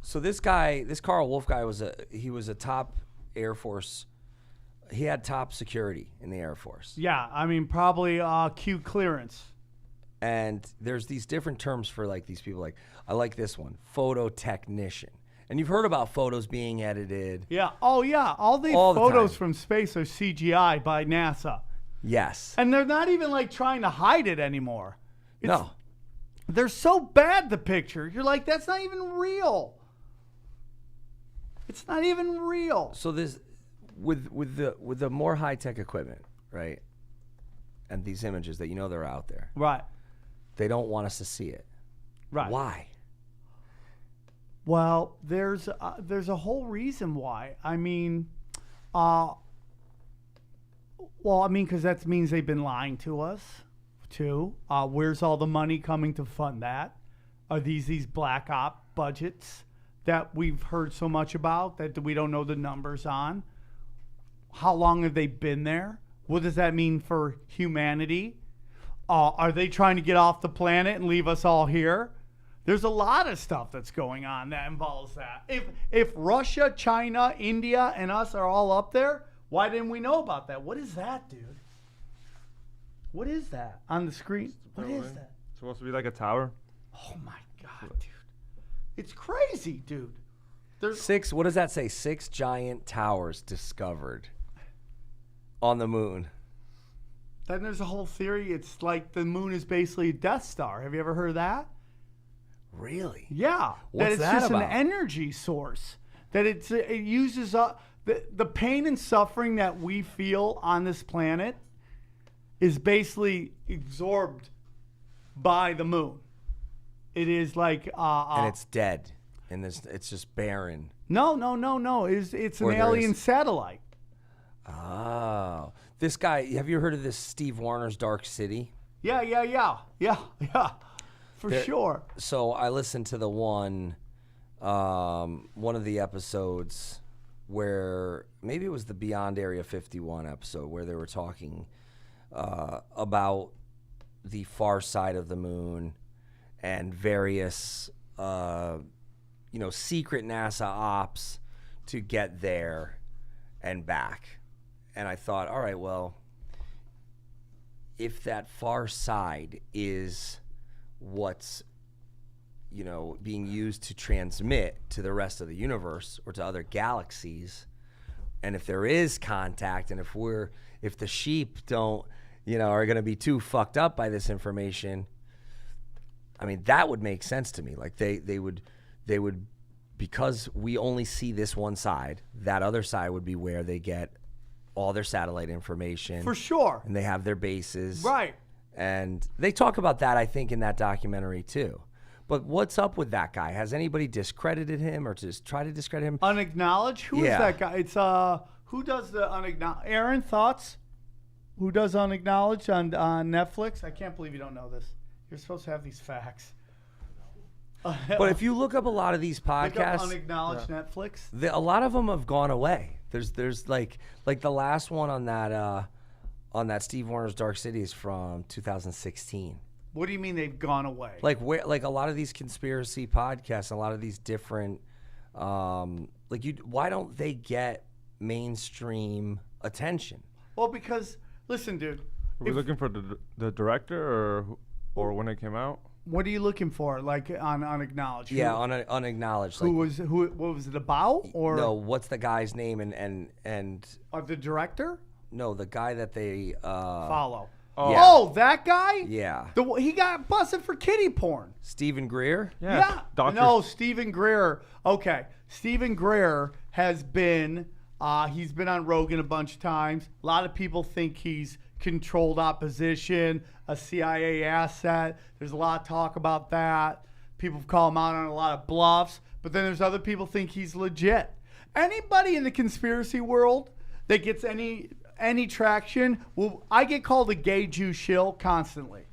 So this Carl Wolf guy was a top Air Force. He had top security in the Air Force. Yeah, I mean, probably Q clearance. And there's these different terms for like these people. Like I like this one, photo technician. And you've heard about photos being edited. Yeah. Oh, yeah. All the photos from space are CGI by NASA. Yes. And they're not even like trying to hide it anymore. No. They're so bad, the picture. You're like, that's not even real. It's not even real. So this with the more high tech equipment, right? And these images that they're out there. Right. They don't want us to see it. Right. Why? Well, there's a whole reason why. I mean, because that means they've been lying to us, too. Where's all the money coming to fund that? Are these black op budgets that we've heard so much about that we don't know the numbers on? How long have they been there? What does that mean for humanity? Are they trying to get off the planet and leave us all here? There's a lot of stuff that's going on that involves that. If Russia, China, India, and us are all up there, why didn't we know about that? What is that, dude? What is that on the screen? What is that? It's supposed to be like a tower. Oh my God, dude. It's crazy, dude. There's What does that say? 6 giant towers discovered on the moon. Then there's a whole theory. It's like the moon is basically a Death Star. Have you ever heard of that? Really? Yeah. What's that it's that just about? an energy source. That it uses the pain and suffering that we feel on this planet is basically absorbed by the moon. It is like and it's dead. And it's just barren. No. It's an Or there alien is- satellite. Oh. This guy, have you heard of this Steve Warner's Dark City? Yeah. For sure. So I listened to the one of the episodes where maybe it was the Beyond Area 51 episode where they were talking about the far side of the moon and various secret NASA ops to get there and back. And I thought, all right, well, if that far side is what's, being used to transmit to the rest of the universe or to other galaxies, and if there is contact, and if the sheep don't, are going to be too fucked up by this information, I mean, that would make sense to me. Like they would, because we only see this one side, that other side would be where they get all their satellite information. For sure. And they have their bases. Right. And they talk about that, I think, in that documentary too. But what's up with that guy? Has anybody discredited him or just try to discredit him? Unacknowledged? Who is that guy? It's who does the unacknowledged? Aaron, thoughts? Who does unacknowledged on Netflix? I can't believe you don't know this. You're supposed to have these facts. But if you look up a lot of these podcasts, look up unacknowledged Netflix. A lot of them have gone away. There's like the last one on that Steve Warner's Dark City is from 2016. What do you mean they've gone away? Like a lot of these conspiracy podcasts, a lot of these different, why don't they get mainstream attention? Well, because listen, dude. Are we looking for the director or when it came out? What are you looking for? Like on unacknowledged? Yeah, on unacknowledged. What was it about? Or no? What's the guy's name and the director? No, the guy that they follow. Oh. Yeah. Oh, that guy? Yeah. He got busted for kiddie porn. Stephen Greer? Yeah. No, Stephen Greer. Okay. Stephen Greer has been, he's been on Rogan a bunch of times. A lot of people think he's controlled opposition, a CIA asset. There's a lot of talk about that. People call him out on a lot of bluffs. But then there's other people think he's legit. Anybody in the conspiracy world that gets any traction, well, I get called a gay Jew shill constantly.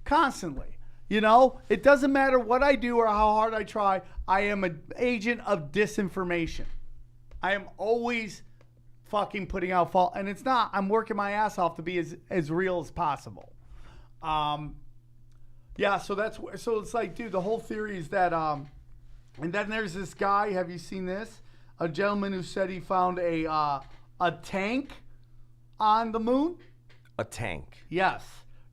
Constantly. It doesn't matter what I do or how hard I try. I am an agent of disinformation. I am always fucking putting out false, and it's not. I'm working my ass off to be as real as possible. Yeah. So it's like, dude, the whole theory is that. And then there's this guy. Have you seen this? A gentleman who said he found a tank on the moon. A tank. Yes.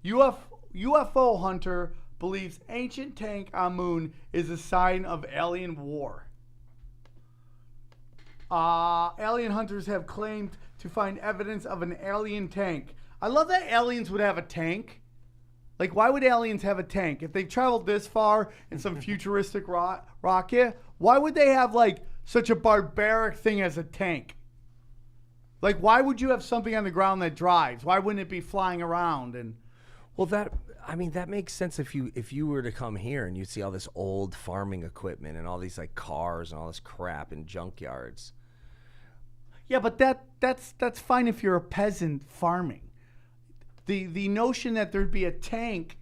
UFO hunter believes ancient tank on moon is a sign of alien war. Alien hunters have claimed to find evidence of an alien tank. I love that aliens would have a tank. Like, why would aliens have a tank? If they traveled this far in some futuristic rocket, why would they have, such a barbaric thing as a tank? Like, why would you have something on the ground that drives? Why wouldn't it be flying around? And well, that makes sense if you were to come here and you see all this old farming equipment and all these cars and all this crap in junkyards. Yeah, but that's fine if you're a peasant farming. The notion that there'd be a tank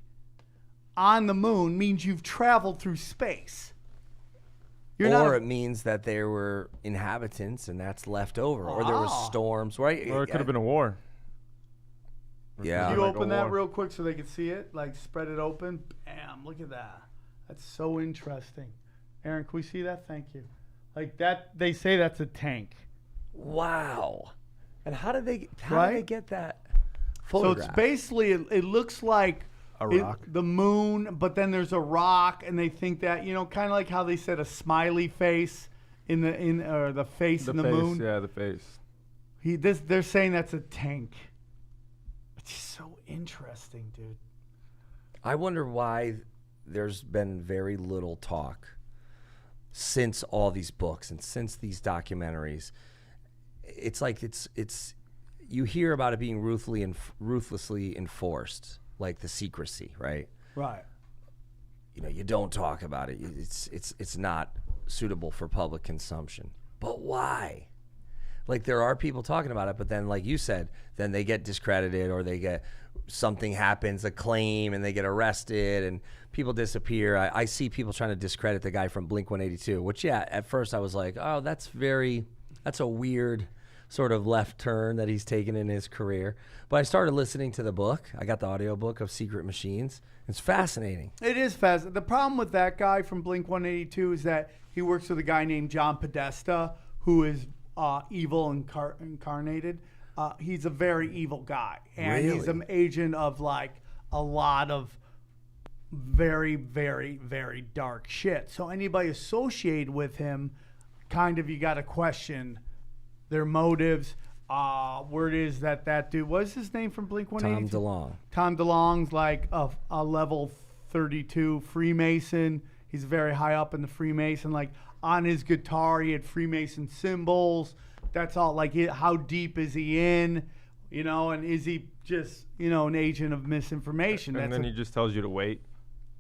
on the moon means you've traveled through space. It means that there were inhabitants and that's left over. Or there was storms, right? Or it could have been a war. Yeah. Can you open that real quick so they can see it? Spread it open. Bam, look at that. That's so interesting. Aaron, can we see that? Thank you. That, they say that's a tank. Wow. And how did they get that So photograph? it's basically, it looks like a rock. The moon, but then there's a rock, and they think that, kind of like how they said a smiley face in the face in the moon. Yeah, the face. They're saying that's a tank. It's just so interesting, dude. I wonder why there's been very little talk since all these books and since these documentaries. It's like it's you hear about it being ruthlessly enforced, like the secrecy, right? Right. You don't talk about it. It's not suitable for public consumption. But why? There are people talking about it, but then, like you said, then they get discredited or something happens, a claim, and they get arrested and people disappear. I see people trying to discredit the guy from Blink-182, which, yeah, at first I was like, oh, that's a weird sort of left turn that he's taken in his career. But I started listening to the book. I got the audiobook of Secret Machines. It's fascinating. It is fascinating. The problem with that guy from Blink-182 is that he works with a guy named John Podesta, who is evil incarnated. He's a very evil guy, and he's Really? an agent of like a lot of very, very, very dark shit. So anybody associated with him, kind of, you got to question their motives. Where it is that dude, what's his name from Blink-182? Tom DeLonge. Tom DeLonge's like a level 32 Freemason. He's very high up in the Freemason. Like on his guitar, he had Freemason symbols. That's all. Like, how deep is he in? You know, and is he just, you know, an agent of misinformation? And then he just tells you to wait.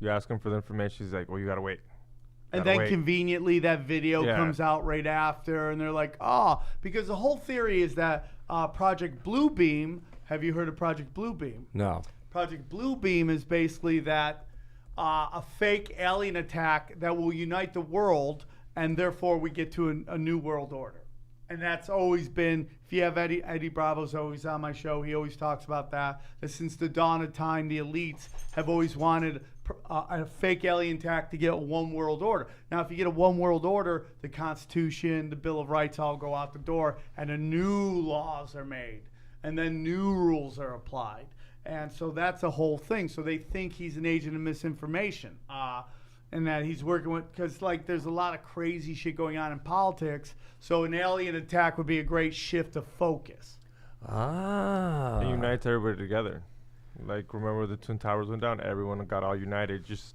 You ask him for the information. He's like, well, you got to wait. And Gotta then wait. conveniently that video Yeah. comes out right after, and they're like, oh, because the whole theory is that Project Bluebeam, have you heard of Project Bluebeam? No. Project Bluebeam is basically that a fake alien attack that will unite the world, and therefore we get to a new world order. And that's always been, if you have Eddie Bravo's always on my show, he always talks about that since the dawn of time, the elites have always wanted a fake alien attack to get a one world order. Now, if you get a one world order, the Constitution, the Bill of Rights all go out the door, and new laws are made, and then new rules are applied. And so that's a whole thing. So they think he's an agent of misinformation. And that he's working with, because like there's a lot of crazy shit going on in politics. So an alien attack would be a great shift of focus. Ah. It unites everybody together. Like, remember the Twin Towers went down? Everyone got all united. Just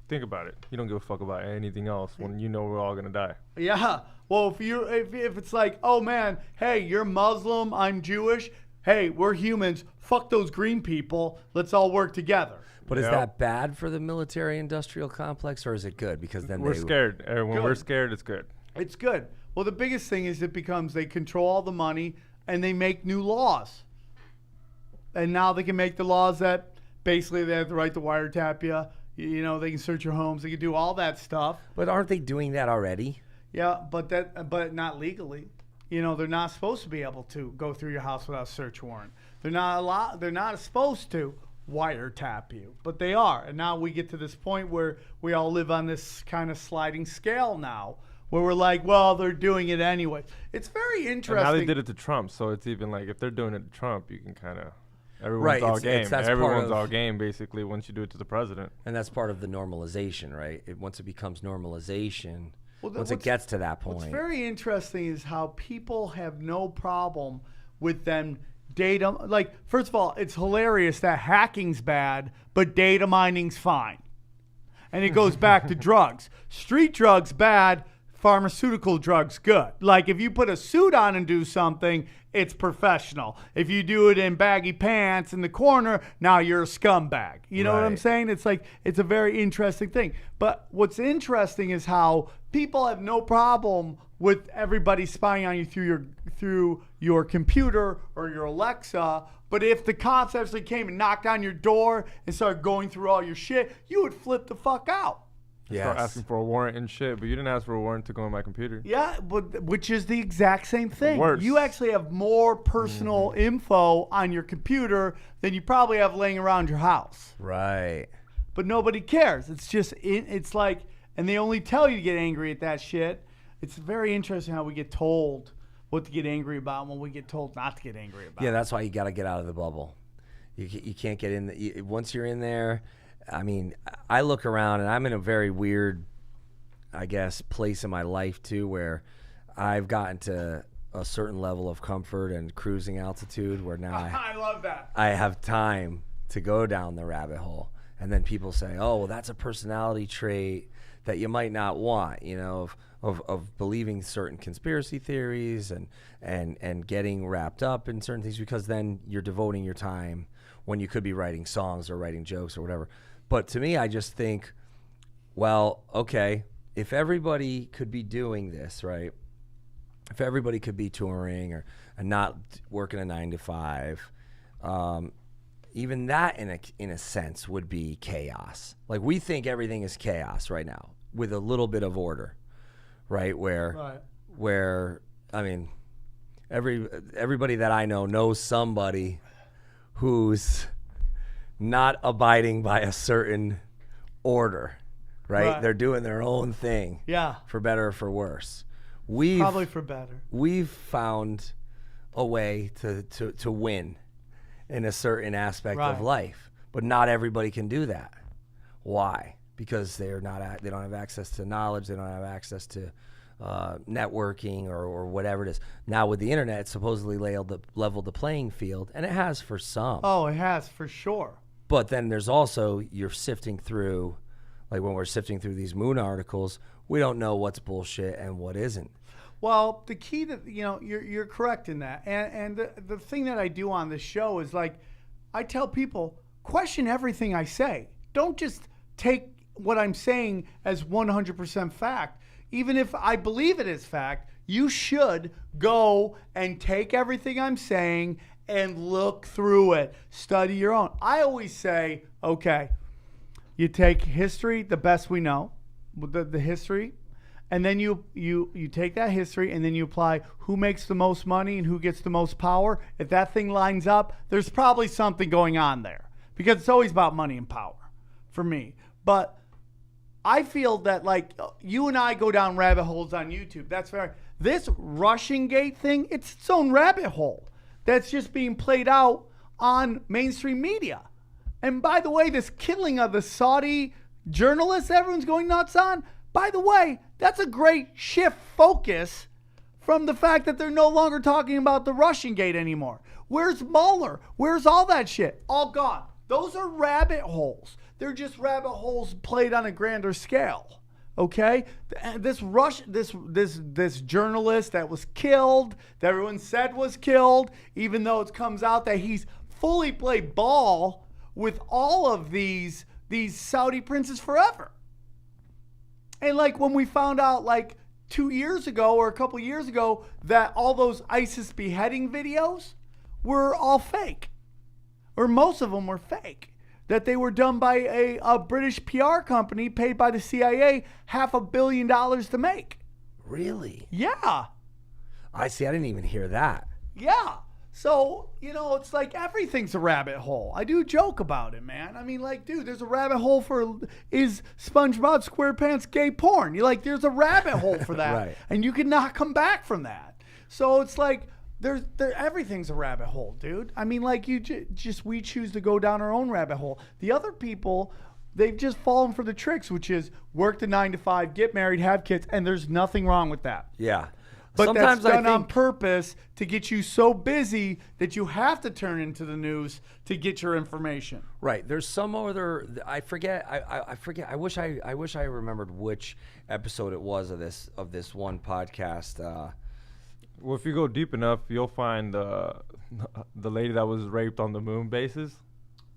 think about it. You don't give a fuck about anything else when you know we're all gonna die. Yeah. Well, if it's like, oh man, hey, you're Muslim, I'm Jewish. Hey, we're humans. Fuck those green people. Let's all work together. But is Yep. that bad for the military-industrial complex, or is it good? Because then We're scared. When we're Good. scared, it's good. It's good. Well, the biggest thing is it becomes they control all the money and they make new laws. And now they can make the laws that basically they have the right to wiretap you. You know, they can search your homes. They can do all that stuff. But aren't they doing that already? Yeah, but not legally. You know, they're not supposed to be able to go through your house without a search warrant. They're not supposed to wiretap you, but they are. And now we get to this point where we all live on this kind of sliding scale now, where we're like, well, they're doing it anyway. It's very And interesting. now they did it to Trump, so it's even like if they're doing it to Trump, you can kind of everyone's Right, all it's- game. that's part Everyone's of- all game basically once you do it to the president. And that's part of the normalization, right? Once it becomes normalization, Well, once it what's- gets to that point. What's very interesting is how people have no problem with them data. Like, first of all, it's hilarious that hacking's bad, but data mining's fine. And it goes back to drugs. Street drugs bad, pharmaceutical drugs good. Like, if you put a suit on and do something, it's professional. If you do it in baggy pants in the corner, now you're a scumbag. You know what I'm Right. saying? It's like, it's a very interesting thing. But what's interesting is how people have no problem with everybody spying on you through your computer or your Alexa. But if the cops actually came and knocked on your door and started going through all your shit, you would flip the fuck out. Start Yes. asking for a warrant and shit, but you didn't ask for a warrant to go on my computer. Yeah, but which is the exact same thing. Worse. You actually have more personal info on your computer than you probably have laying around your house. Right. But nobody cares. It's just, it's like, and they only tell you to get angry at that shit. It's very interesting how we get told what to get angry about and when we get told not to get angry about. Yeah, that's why you got to get out of the bubble. You can't get in. Once you're in there, I mean, I look around and I'm in a very weird, I guess, place in my life too, where I've gotten to a certain level of comfort and cruising altitude where now I love that. I have time to go down the rabbit hole. And then people say, oh, well, that's a personality trait that you might not want, you know, of believing certain conspiracy theories and getting wrapped up in certain things, because then you're devoting your time when you could be writing songs or writing jokes or whatever. But to me, I just think, well, okay, if everybody could be doing this, right? If everybody could be touring and not working a 9 to 5, even that in a sense would be chaos. Like, we think everything is chaos right now with a little bit of order, right? Where I mean, everybody that I know knows somebody who's not abiding by a certain order, right? Right. They're doing their own thing, Yeah. for better or for worse. Probably for better. We've found a way to win in a certain aspect of Right. life, but not everybody can do that. Why? Because they don't have access to knowledge. They don't have access to networking or whatever it is. Now with the internet, it's supposedly leveled the playing field, and it has for some. Oh, it has for sure. But then there's also, you're sifting through, like when we're sifting through these moon articles, we don't know what's bullshit and what isn't. Well, the key to, you're correct in that. And the thing that I do on this show is like, I tell people, question everything I say. Don't just take what I'm saying as 100% fact. Even if I believe it is fact, you should go and take everything I'm saying and look through it. Study your own. I always say, okay, you take history, the best we know, the history, and then you take that history and then you apply who makes the most money and who gets the most power. If that thing lines up, there's probably something going on there, because it's always about money and power for me. But I feel that, like, you and I go down rabbit holes on YouTube. That's fair. This Russian Gate thing, it's its own rabbit hole that's just being played out on mainstream media. And by the way, this killing of the Saudi journalists everyone's going nuts on, by the way, that's a great shift focus from the fact that they're no longer talking about the Russian Gate anymore. Where's Mueller? Where's all that shit? All gone. Those are rabbit holes. They're just rabbit holes played on a grander scale. Okay? This journalist that was killed, that everyone said was killed, even though it comes out that he's fully played ball with all of these Saudi princes forever. And like when we found out like 2 years ago or a couple years ago that all those ISIS beheading videos were all fake, or most of them were fake, that they were done by a British PR company paid by the CIA $500 million to make. Really? Yeah. I see. I didn't even hear that. Yeah. So, it's like everything's a rabbit hole. I do joke about it, man. I mean, like, dude, there's a rabbit hole for, is SpongeBob SquarePants gay porn? You're like, there's a rabbit hole for that. Right. And you cannot come back from that. So it's like, everything's a rabbit hole, dude. I mean, like, we choose to go down our own rabbit hole. The other people, they've just fallen for the tricks, which is work the 9 to 5, get married, have kids, and there's nothing wrong with that. Yeah. But Sometimes that's done I on think, purpose to get you so busy that you have to turn into the news to get your information. right. There's some other. I forget. I forget. I wish I remembered which episode it was of this one podcast. Well, if you go deep enough, you'll find the lady that was raped on the moon bases.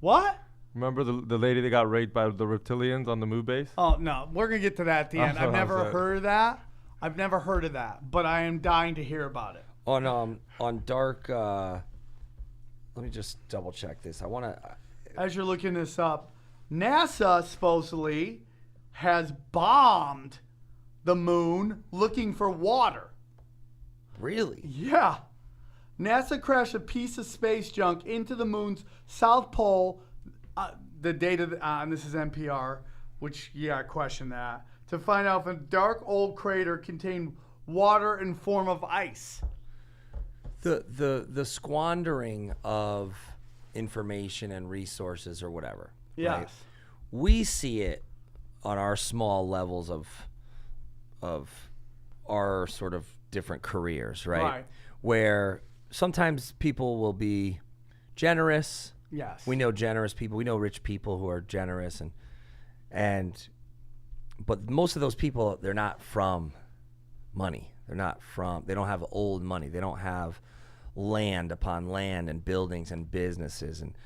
What? Remember the lady that got raped by the reptilians on the moon base? Oh, no. We're going to get to that at the end. Oh, I've never sorry. heard of that. I've never heard of that, but I am dying to hear about it. On dark. Let me just double check this. I want to. As you're looking this up, NASA supposedly has bombed the moon looking for water. Really? Yeah. NASA crashed a piece of space junk into the moon's south pole. The data, and this is NPR, which, yeah, I question that, to find out if a dark old crater contained water in form of ice. The squandering of information and resources or whatever. Yes. Right? We see it on our small levels of our sort of different careers, right? Right. Where sometimes people will be generous. Yes. We know generous people. We know rich people who are generous, but most of those people, they're not from money. They don't have old money. They don't have land upon land and buildings and businesses. And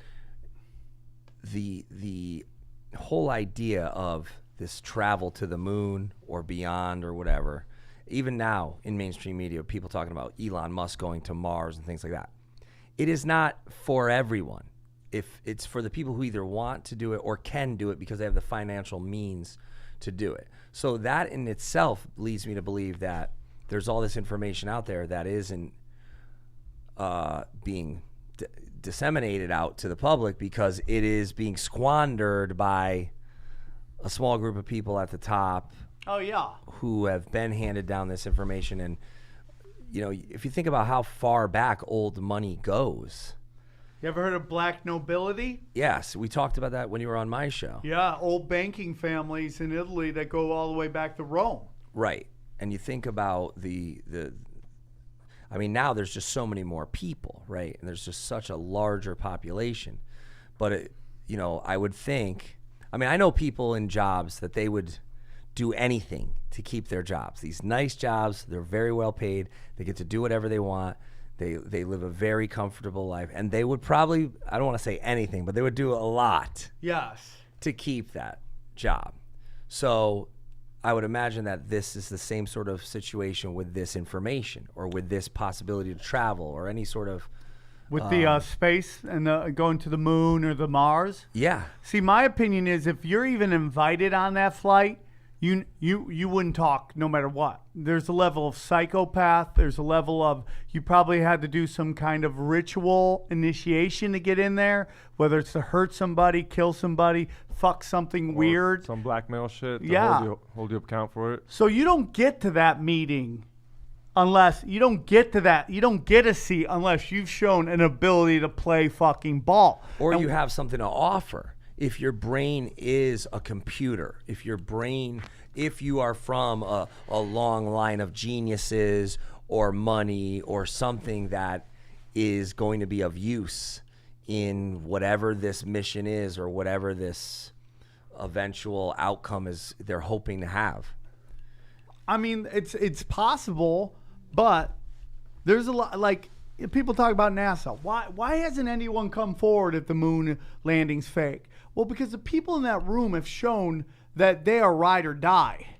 the whole idea of this travel to the moon or beyond or whatever, even now in mainstream media, people talking about Elon Musk going to Mars and things like that. It is not for everyone. If it's for the people who either want to do it or can do it because they have the financial means to do it. So that in itself leads me to believe that there's all this information out there that isn't being disseminated out to the public because it is being squandered by a small group of people at the top. Oh yeah. who have been handed down this information. And, you know, if you think about how far back old money goes. You ever heard of black nobility? Yes, we talked about that when you were on my show. Yeah, old banking families in Italy that go all the way back to Rome. Right. And you think about I mean, now there's just so many more people, right? And there's just such a larger population. But, you know, I would think, I mean, I know people in jobs that they would do anything to keep their jobs. These nice jobs, they're very well paid. They get to do whatever they want. They live a very comfortable life. And they would probably, I don't want to say anything, but they would do a lot Yes. to keep that job. So I would imagine that this is the same sort of situation with this information or with this possibility to travel or any sort of, With the space and going to the moon or the Mars. yeah. See, my opinion is if you're even invited on that flight, you wouldn't talk no matter what. There's a level of psychopath. There's a level of you probably had to do some kind of ritual initiation to get in there, whether it's to hurt somebody, kill somebody, fuck something Or weird. Some blackmail shit. To Yeah. Hold you account for it. So you don't get to that meeting unless you don't get to that. You don't get a seat unless you've shown an ability to play fucking ball. Or And you have something to offer. If your brain is a computer, if you are from a long line of geniuses or money or something that is going to be of use in whatever this mission is or whatever this eventual outcome is they're hoping to have. I mean, it's possible, but there's a lot. Like people talk about NASA. Why hasn't anyone come forward if the moon landing's fake? Well, because the people in that room have shown that they are ride or die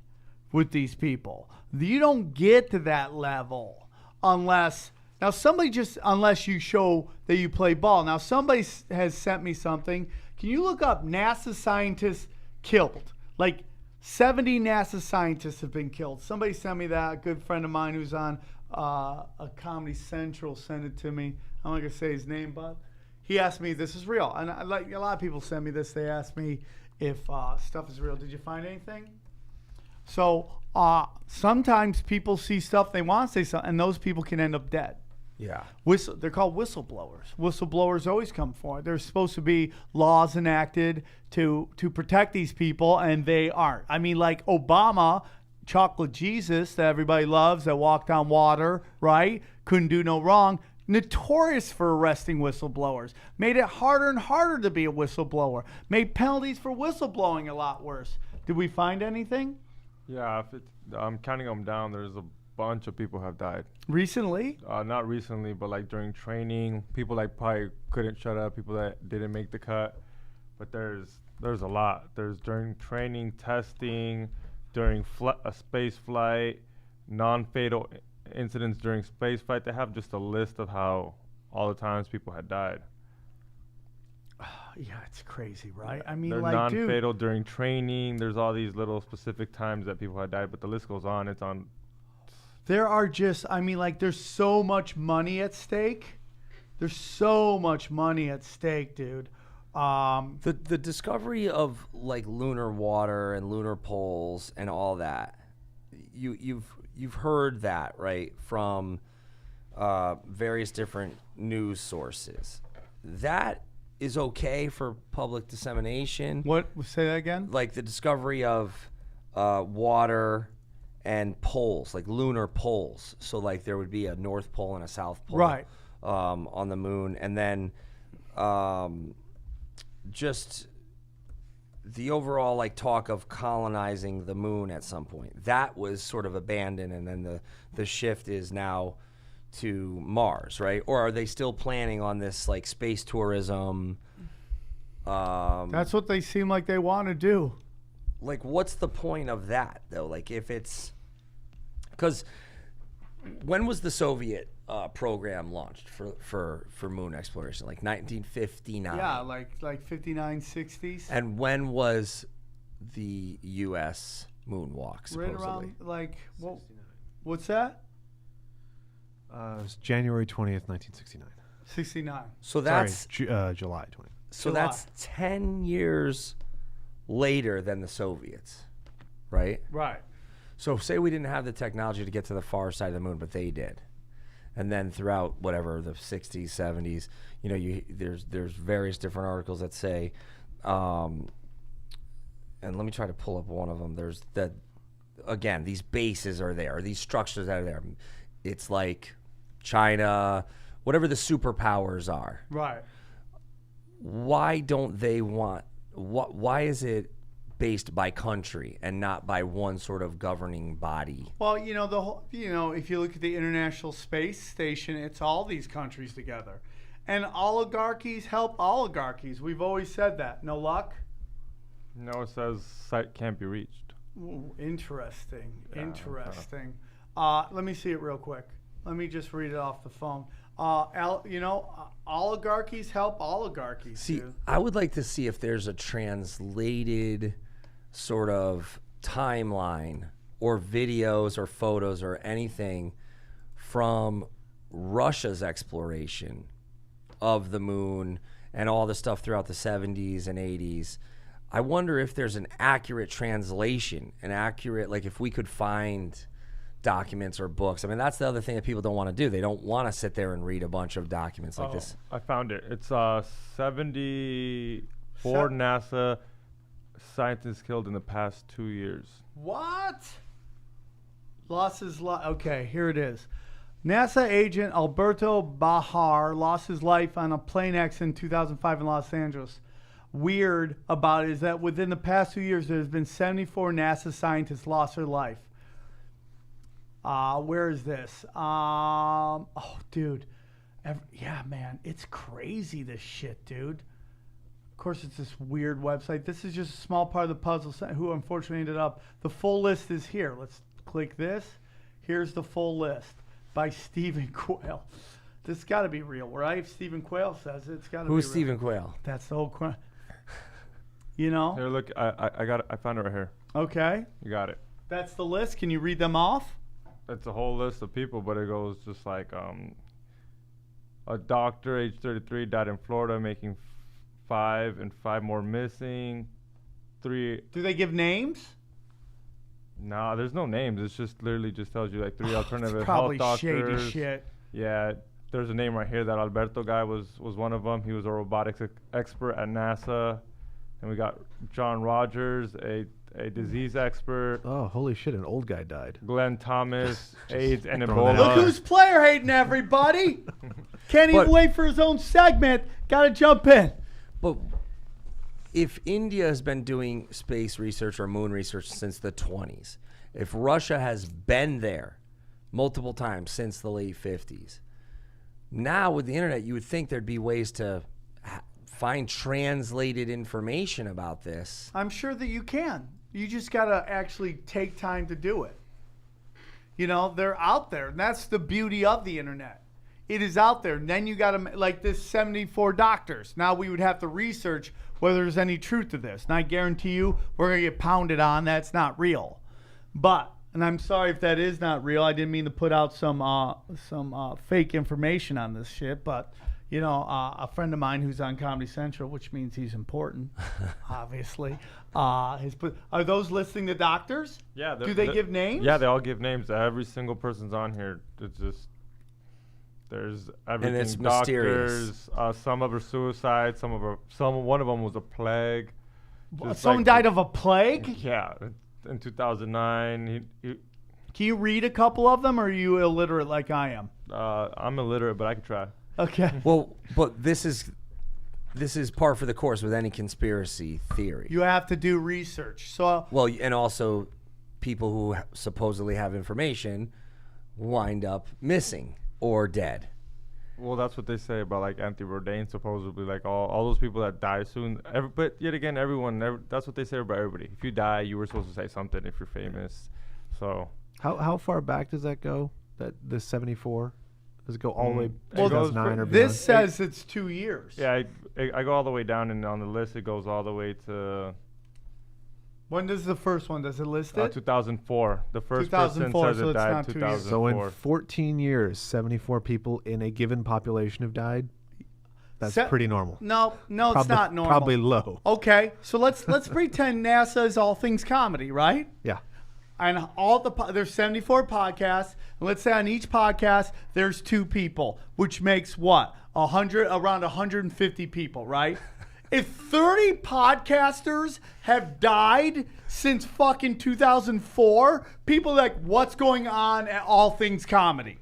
with these people. You don't get to that level unless you show that you play ball. Now somebody has sent me something. Can you look up NASA scientists killed? Like 70 NASA scientists have been killed. Somebody sent me that. A good friend of mine who's on a Comedy Central sent it to me. I'm not gonna say his name, but he asked me if this is real. And like a lot of people send me this. They ask me if stuff is real. Did you find anything? So sometimes people see stuff they want to say something, and those people can end up dead. Yeah. They're called whistleblowers. Whistleblowers always come forward. There's supposed to be laws enacted to protect these people, and they aren't. I mean, like Obama, Chocolate Jesus that everybody loves, that walked on water, right? Couldn't do no wrong. Notorious for arresting whistleblowers. Made it harder and harder to be a whistleblower. Made penalties for whistleblowing a lot worse. Did we find anything? Yeah, I'm counting them down. There's a bunch of people have died. Recently? Not recently, but like during training, people like probably couldn't shut up. People that didn't make the cut. But there's a lot. There's during training, testing, during a space flight, non-fatal incidents during space flight. They have just a list of how all the times people had died. Yeah, it's crazy, right? I mean, They're like, non-fatal during training. There's all these little specific times that people had died, but the list goes on. It's on. There are just, I mean, like, there's so much money at stake. There's so much money at stake, dude. The discovery of like lunar water and lunar poles and all that, you've heard that, right, from various different news sources. That is okay for public dissemination. What? Say that again? Like the discovery of water and poles, like lunar poles. So like there would be a North Pole and a South Pole, Right. On the moon, and then just the overall like talk of colonizing the moon at some point. That was sort of abandoned, and then the shift is now to Mars, right? Or are they still planning on this like space tourism? That's what they seem like they want to do. Like, what's the point of that though? Like, if it's because when was the Soviet program launched for moon exploration? Like 1959. Yeah, like 59, 60s. And when was the U.S. moonwalk Right supposedly? around like what's that? It was January 20th, 1969. 69. So that's Sorry, July 20th. so July. that's 10 years later than the Soviets, right? Right. So say we didn't have the technology to get to the far side of the moon, but they did. And then throughout whatever the 60s, 70s, you know, there's various different articles that say, and let me try to pull up one of them. There's that, again, these bases are there, these structures that are there. It's like China, whatever the superpowers are. Right. Why don't they want, why is it based by country and not by one sort of governing body? Well, you know, the whole, you know, if you look at the International Space Station, it's all these countries together. And oligarchies help oligarchies. We've always said that. No luck? No, it says site can't be reached. Ooh, interesting. Yeah, Interesting. Let me see it real quick. Let me just read it off the phone. You know, oligarchies help oligarchies. See, dude. I would like to see if there's a translated sort of timeline or videos or photos or anything from Russia's exploration of the moon and all the stuff throughout the 70s and 80s. I wonder if there's an accurate translation, like if we could find documents or books. I mean, that's the other thing that people don't want to do. They don't want to sit there and read a bunch of documents like this. I found it. It's 74 NASA scientists killed in the past 2 years. What? Lost his life. Okay, here it is. NASA agent Alberto Bahar lost his life on a plane accident in 2005 in Los Angeles. Weird about it is that within the past 2 years, there's been 74 NASA scientists lost their life. Where is this? Oh, dude. Yeah, man. It's crazy, this shit, dude. Of course, it's this weird website. This is just a small part of the puzzle who unfortunately ended up. The full list is here. Let's click this. Here's the full list by Stephen Quayle. This got to be real, right? If Stephen Quayle says it, it's got to be real. Who's Stephen Quayle? That's the whole You know? Here, look. I got it. I found it right here. Okay. You got it. That's the list. Can you read them off? It's a whole list of people, but it goes just like a doctor, age 33, died in Florida, making 5 and 5 more missing. 3. Do they give names? Nah, there's no names. It's just literally just tells you like 3 alternative Probably health doctors. shady shit. Yeah, there's a name right here. That Alberto guy was one of them. He was a robotics expert at NASA. And we got John Rogers, a disease expert. Oh, holy shit! An old guy died. Glenn Thomas, AIDS and throwing that Ebola. out Look who's player hating everybody. Can't even wait for his own segment. Got to jump in. But if India has been doing space research or moon research since the 20s, if Russia has been there multiple times since the late 50s, now with the internet, you would think there'd be ways to find translated information about this. I'm sure that you can. You just got to actually take time to do it. You know, they're out there. And that's the beauty of the internet. It is out there. And then you got to, like this 74 doctors. Now we would have to research whether there's any truth to this. And I guarantee you we're going to get pounded on. That's not real. But, and I'm sorry if that is not real. I didn't mean to put out some fake information on this shit. But, you know, a friend of mine who's on Comedy Central, which means he's important, obviously. Are those listing the doctors? Yeah. Do they give names? Yeah, they all give names. Every single person's on here. It's just there's everything. And it's doctors. mysterious. Some of are suicide. One of them was a plague. Just Someone like- died of a plague? Yeah, in 2009. Can you read a couple of them, or are you illiterate like I am? I'm illiterate, but I can try. Okay. Well, but this is par for the course with any conspiracy theory. You have to do research. So Well, and also people who supposedly have information wind up missing or dead. Well, that's what they say about like Anthony Bourdain, supposedly, like all those people that die soon. But yet again, that's what they say about everybody. If you die, you were supposed to say something if you're famous. So How far back does that go? The 74? Does it go all the way Well, 2009 or beyond? this says it's 2 years. yeah, I go all the way down, and on the list it goes all the way to When does the first one? Does it list it? 2004. The first person 2004, says so it it's died not 2 years. 2004. So in 14 years, 74 people in a given population have died. That's pretty normal. No, it's not normal. Probably low. Okay, so let's pretend NASA is all things comedy, right? Yeah. and there's 74 podcasts. And let's say on each podcast there's 2 people, which makes what? Around 150 people, right? If 30 podcasters have died since fucking 2004, people are like, what's going on at All Things Comedy?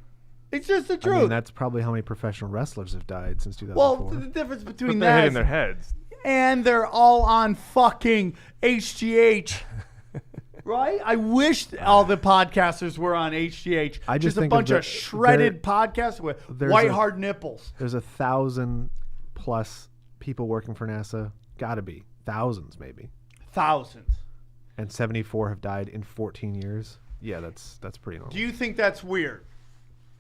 It's just the truth. I mean, that's probably how many professional wrestlers have died since 2004. Well, the difference between They're that hitting is, their heads. and they're all on fucking HGH. Right? I wish all the podcasters were on HGH. I just a think bunch of of shredded podcasts with white hard nipples. There's 1,000 plus people working for NASA. Gotta be. Thousands, maybe. Thousands. And 74 have died in 14 years. Yeah, that's pretty normal. Do you think that's weird?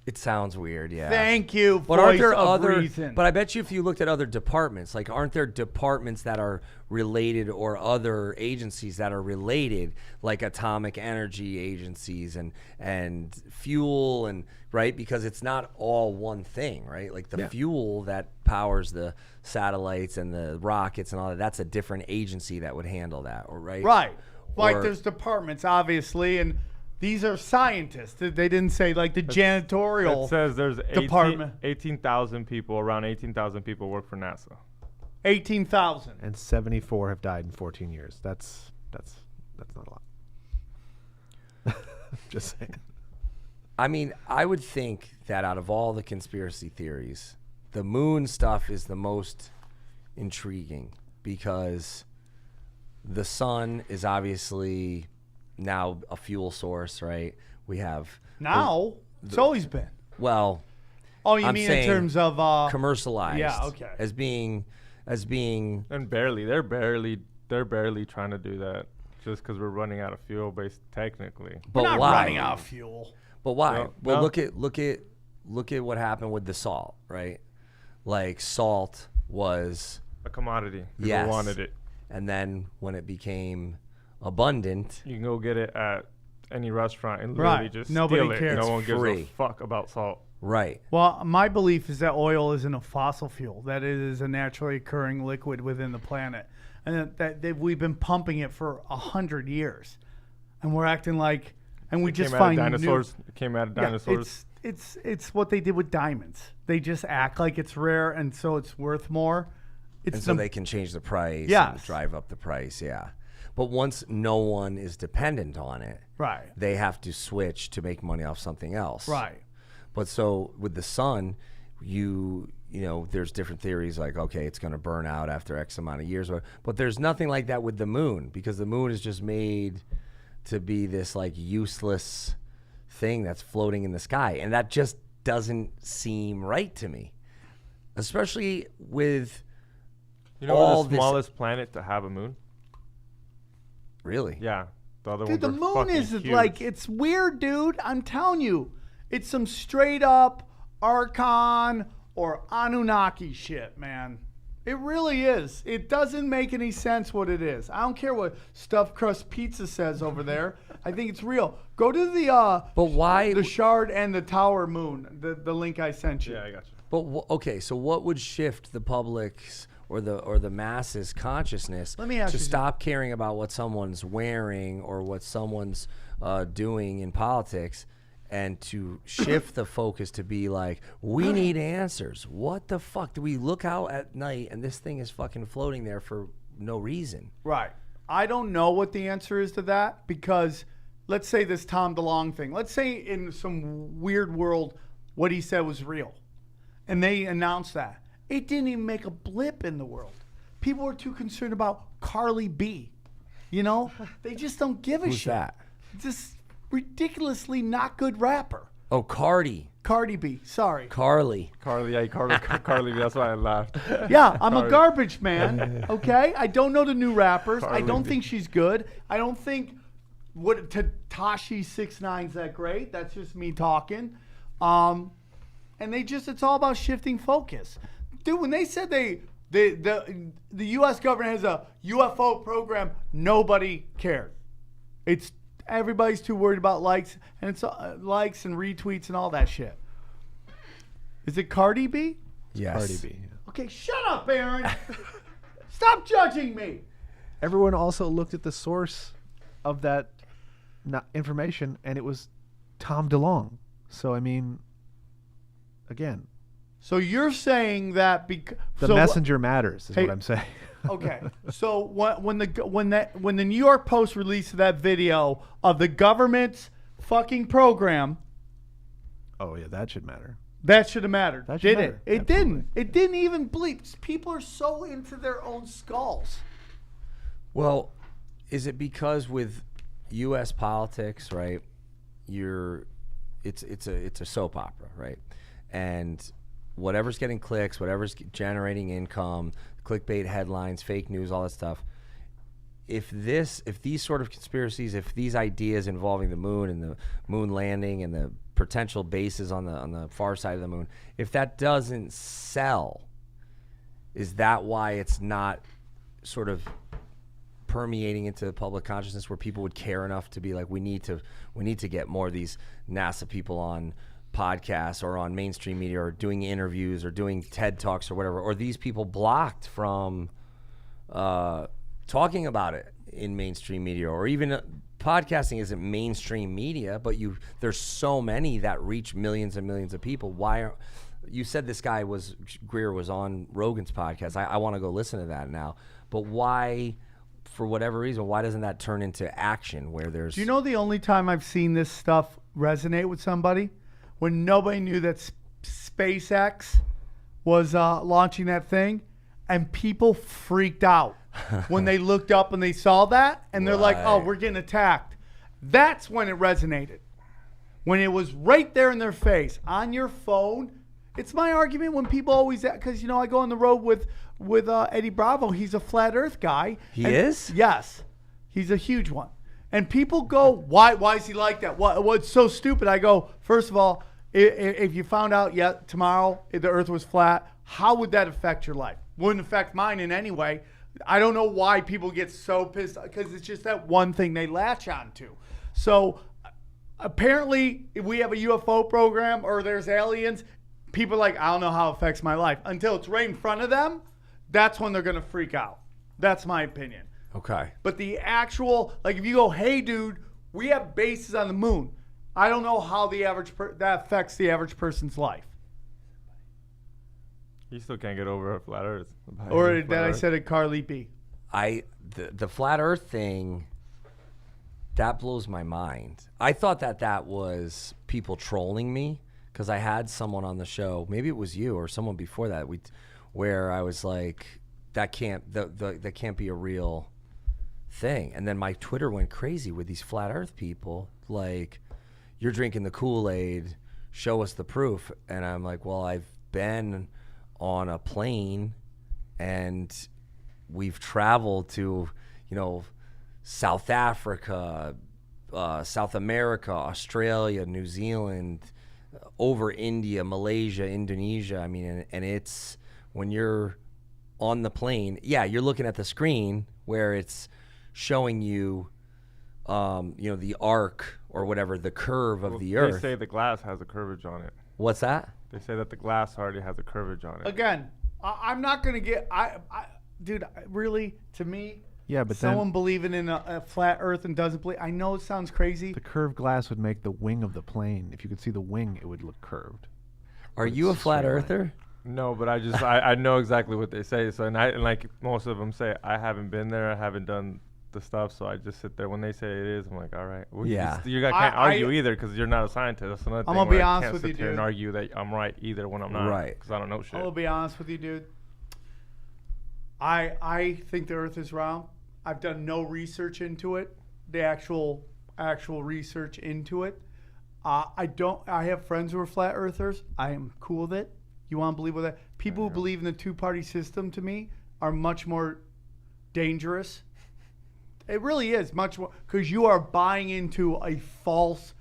It sounds weird, yeah. Thank you, But aren't there voice of other? reason. But I bet you, if you looked at other departments, like aren't there departments that are related, or other agencies that are related, like atomic energy agencies and fuel and right? Because it's not all one thing, right? Like the fuel that powers the satellites and the rockets and all that. That's a different agency that would handle that, or right? Right. Like Or- there's departments, obviously, and these are scientists. They didn't say like the janitorial It says there's department. 18,000 people, around 18,000 people work for NASA. 18,000. And 74 have died in 14 years. That's not a lot. Just saying. I mean, I would think that out of all the conspiracy theories, the moon stuff is the most intriguing, because the sun is obviously now a fuel source, right? We have Now, it's always been. well, Oh, you I'm mean in saying terms of commercialized, yeah, okay. as being And they're barely trying to do that just because we're running out of fuel, based technically. but we're not why? running out of fuel. But why? No, well, no. look at what happened with the salt, right? Like salt was A commodity. People yes, wanted it. and then when it became abundant, You can go get it at any restaurant and literally Right. just Nobody steal it. cares. No one gives Free. a fuck about salt. right? Well, my belief is that oil isn't a fossil fuel, that it is a naturally occurring liquid within the planet. And that we've been pumping it for 100 years. And we're acting like, and we just Came out find of dinosaurs. new. It came out of Yeah, dinosaurs. it's what they did with diamonds. They just act like it's rare, and so it's worth more. It's And so they can change the price and Yes. drive up the price, yeah. But once no one is dependent on it, right, they have to switch to make money off something else. right. But so with the sun, you know, there's different theories like, okay, it's going to burn out after X amount of years. But there's nothing like that with the moon, because the moon is just made to be this like useless thing that's floating in the sky. And that just doesn't seem right to me, especially with You know, all we're the this- smallest planet to have a moon. really. Yeah, the other Dude, the ones are moon fucking is huge. like, it's weird, dude. I'm telling you. It's some straight up Archon or Anunnaki shit, man. It really is. It doesn't make any sense what it is. I don't care what stuffed crust pizza says over there. I think it's real. Go to the But why? the Shard and the Tower moon, the link I sent you. Yeah, I got you. But okay, so what would shift the public's or the masses' consciousness Let me ask to you stop caring about what someone's wearing or what someone's doing in politics, and to shift the focus to be like, we need answers. What the fuck? Do we look out at night and this thing is fucking floating there for no reason? Right. I don't know what the answer is to that, because let's say this Tom DeLonge thing. Let's say in some weird world what he said was real, and they announced that. It didn't even make a blip in the world. People were too concerned about Carly B. You know? They just don't give a Who's shit. that? This ridiculously not good rapper. Oh, Cardi. Cardi B. Sorry. Carly. Carly, that's why I laughed. Yeah, I'm a Cardi. garbage man. Okay? I don't know the new rappers. I Carly don't B. think she's good. I don't think Tatashi 6ix9ine's that great. That's just me talking. And it's all about shifting focus. Dude, when they said the US government has a UFO program, nobody cared. Everybody's too worried about likes, and it's likes and retweets and all that shit. Is it Cardi B? Yes. Cardi B. Yeah. Okay, shut up, Aaron. Stop judging me. Everyone also looked at the source of that information, and it was Tom DeLonge. So I mean, again, So you're saying that the messenger matters is Hey, what I'm saying. Okay, so when the New York Post released that video of the government's fucking program, Oh yeah, that should matter. that should have mattered. That should Did matter. it? It Absolutely. didn't. It didn't even bleep. People are so into their own skulls. Well, is it because with U.S. politics, right? It's a soap opera, right? And whatever's getting clicks, whatever's generating income, clickbait headlines, fake news, all that stuff. If these sort of conspiracies, if these ideas involving the moon and the moon landing and the potential bases on the far side of the moon, if that doesn't sell, is that why it's not sort of permeating into the public consciousness where people would care enough to be like, we need to get more of these NASA people on podcasts or on mainstream media or doing interviews or doing TED Talks or whatever, or these people blocked from talking about it in mainstream media, or even podcasting isn't mainstream media, but there's so many that reach millions and millions of people. You said this guy Greer was on Rogan's podcast. I want to go listen to that now, but why? For whatever reason, why doesn't that turn into action where there's... Do you know the only time I've seen this stuff resonate with somebody? When nobody knew that SpaceX was launching that thing, and people freaked out when they looked up and they saw that, and they're like, oh, we're getting attacked. That's when it resonated. When it was right there in their face, on your phone. It's my argument when people always... Because, I go on the road with Eddie Bravo. He's a flat earth guy. He is? Yes. He's a huge one. And people go, why is he like that? What's so stupid? I go, first of all, if you found out tomorrow the earth was flat, how would that affect your life? Wouldn't affect mine in any way. I don't know why people get so pissed, because it's just that one thing they latch on to. So apparently if we have a UFO program or there's aliens, people are like, I don't know how it affects my life. Until it's right in front of them, that's when they're going to freak out. That's my opinion. Okay. But the actual, like if you go, hey, dude, we have bases on the moon. I don't know how that affects the average person's life. You still can't get over a flat Earth. Or that I said at Carleepy. The flat Earth thing, that blows my mind. I thought that was people trolling me because I had someone on the show, maybe it was you or someone before that, where I was like, that can't be a real thing. And then my Twitter went crazy with these flat Earth people, like, you're drinking the Kool-Aid, show us the proof. And I'm like, well, I've been on a plane and we've traveled to, South Africa, South America, Australia, New Zealand, over India, Malaysia, Indonesia. I mean, and it's when you're on the plane, you're looking at the screen where it's showing you, the arc or whatever, the curve of the Earth. They say the glass has a curvature on it. What's that? They say that the glass already has a curvature on it. Again, I'm not going to get, dude, really, to me, Yeah, but someone then believing in a flat Earth and doesn't believe, I know it sounds crazy. the curved glass would make the wing of the plane. If you could see the wing, it would look curved. Are But you a it's flat straight line. earther? No, but I know exactly what they say. So and like most of them say, I haven't been there, I haven't done the stuff, so I just sit there. When they say it is, I'm like, all right. Well, Yeah. you guys can't argue either because you're not a scientist. That's another thing. gonna be where I honest can't with sit you, here and dude. argue that I'm right either when I'm not. Right. Because I don't know shit. I will be honest with you, dude. I think the Earth is round. I've done no research into it, the actual research into it. I have friends who are flat earthers. I am cool with it. You want to believe with that? People who believe in the two-party system, to me, are much more dangerous. It really is much more, because you are buying into a false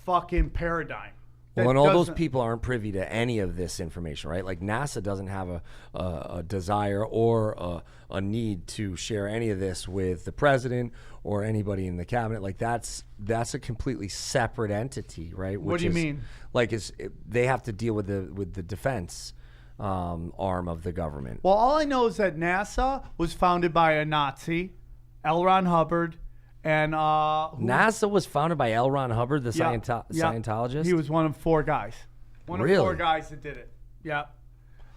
fucking paradigm. Well, that and all those doesn't- people aren't privy to any of this information, right? Like NASA doesn't have a desire or a need to share any of this with the president or anybody in the cabinet. Like that's a completely separate entity, right? What do you mean? Like they have to deal with the defense arm of the government. Well, all I know is that NASA was founded by a Nazi, L. Ron Hubbard, And NASA was founded by L. Ron Hubbard, the Scientologist. He was one of 4 guys. One of 4 Really? guys that did it. Yeah.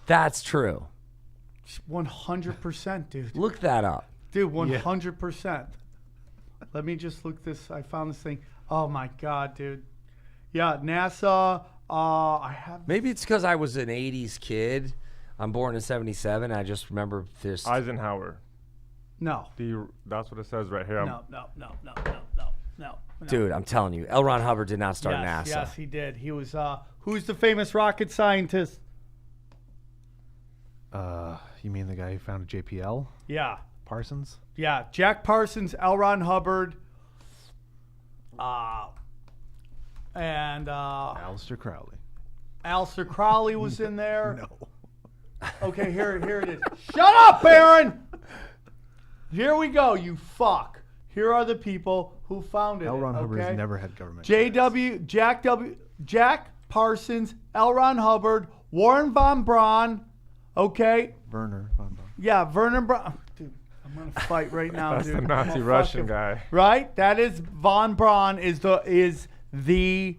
That's true. 100%, dude. Look that up. Dude, 100%. Let me just look this. I found this thing. Oh, my God, dude. Yeah, NASA. I have. Maybe it's because I was an 80s kid. I'm born in 77. I just remember this. Eisenhower. No. That's what it says right here. No. Dude, I'm telling you, L. Ron Hubbard did not start NASA. Yes, he did. He was, who's the famous rocket scientist? You mean the guy who founded JPL? Yeah. Parsons? Yeah, Jack Parsons, L. Ron Hubbard, and Aleister Crowley. Aleister Crowley was in there. No. Okay, here it is. Shut up, Aaron! Here we go, you fuck. Here are the people who founded L. Ron it, Hubbard okay? has never had government. Jack Parsons, L. Ron Hubbard, Warren von Braun, okay? Werner von Braun. Yeah, Werner Braun. Dude, I'm gonna fight right now, That's dude. the Nazi I'll Russian fucking- guy. Right? That is von Braun is the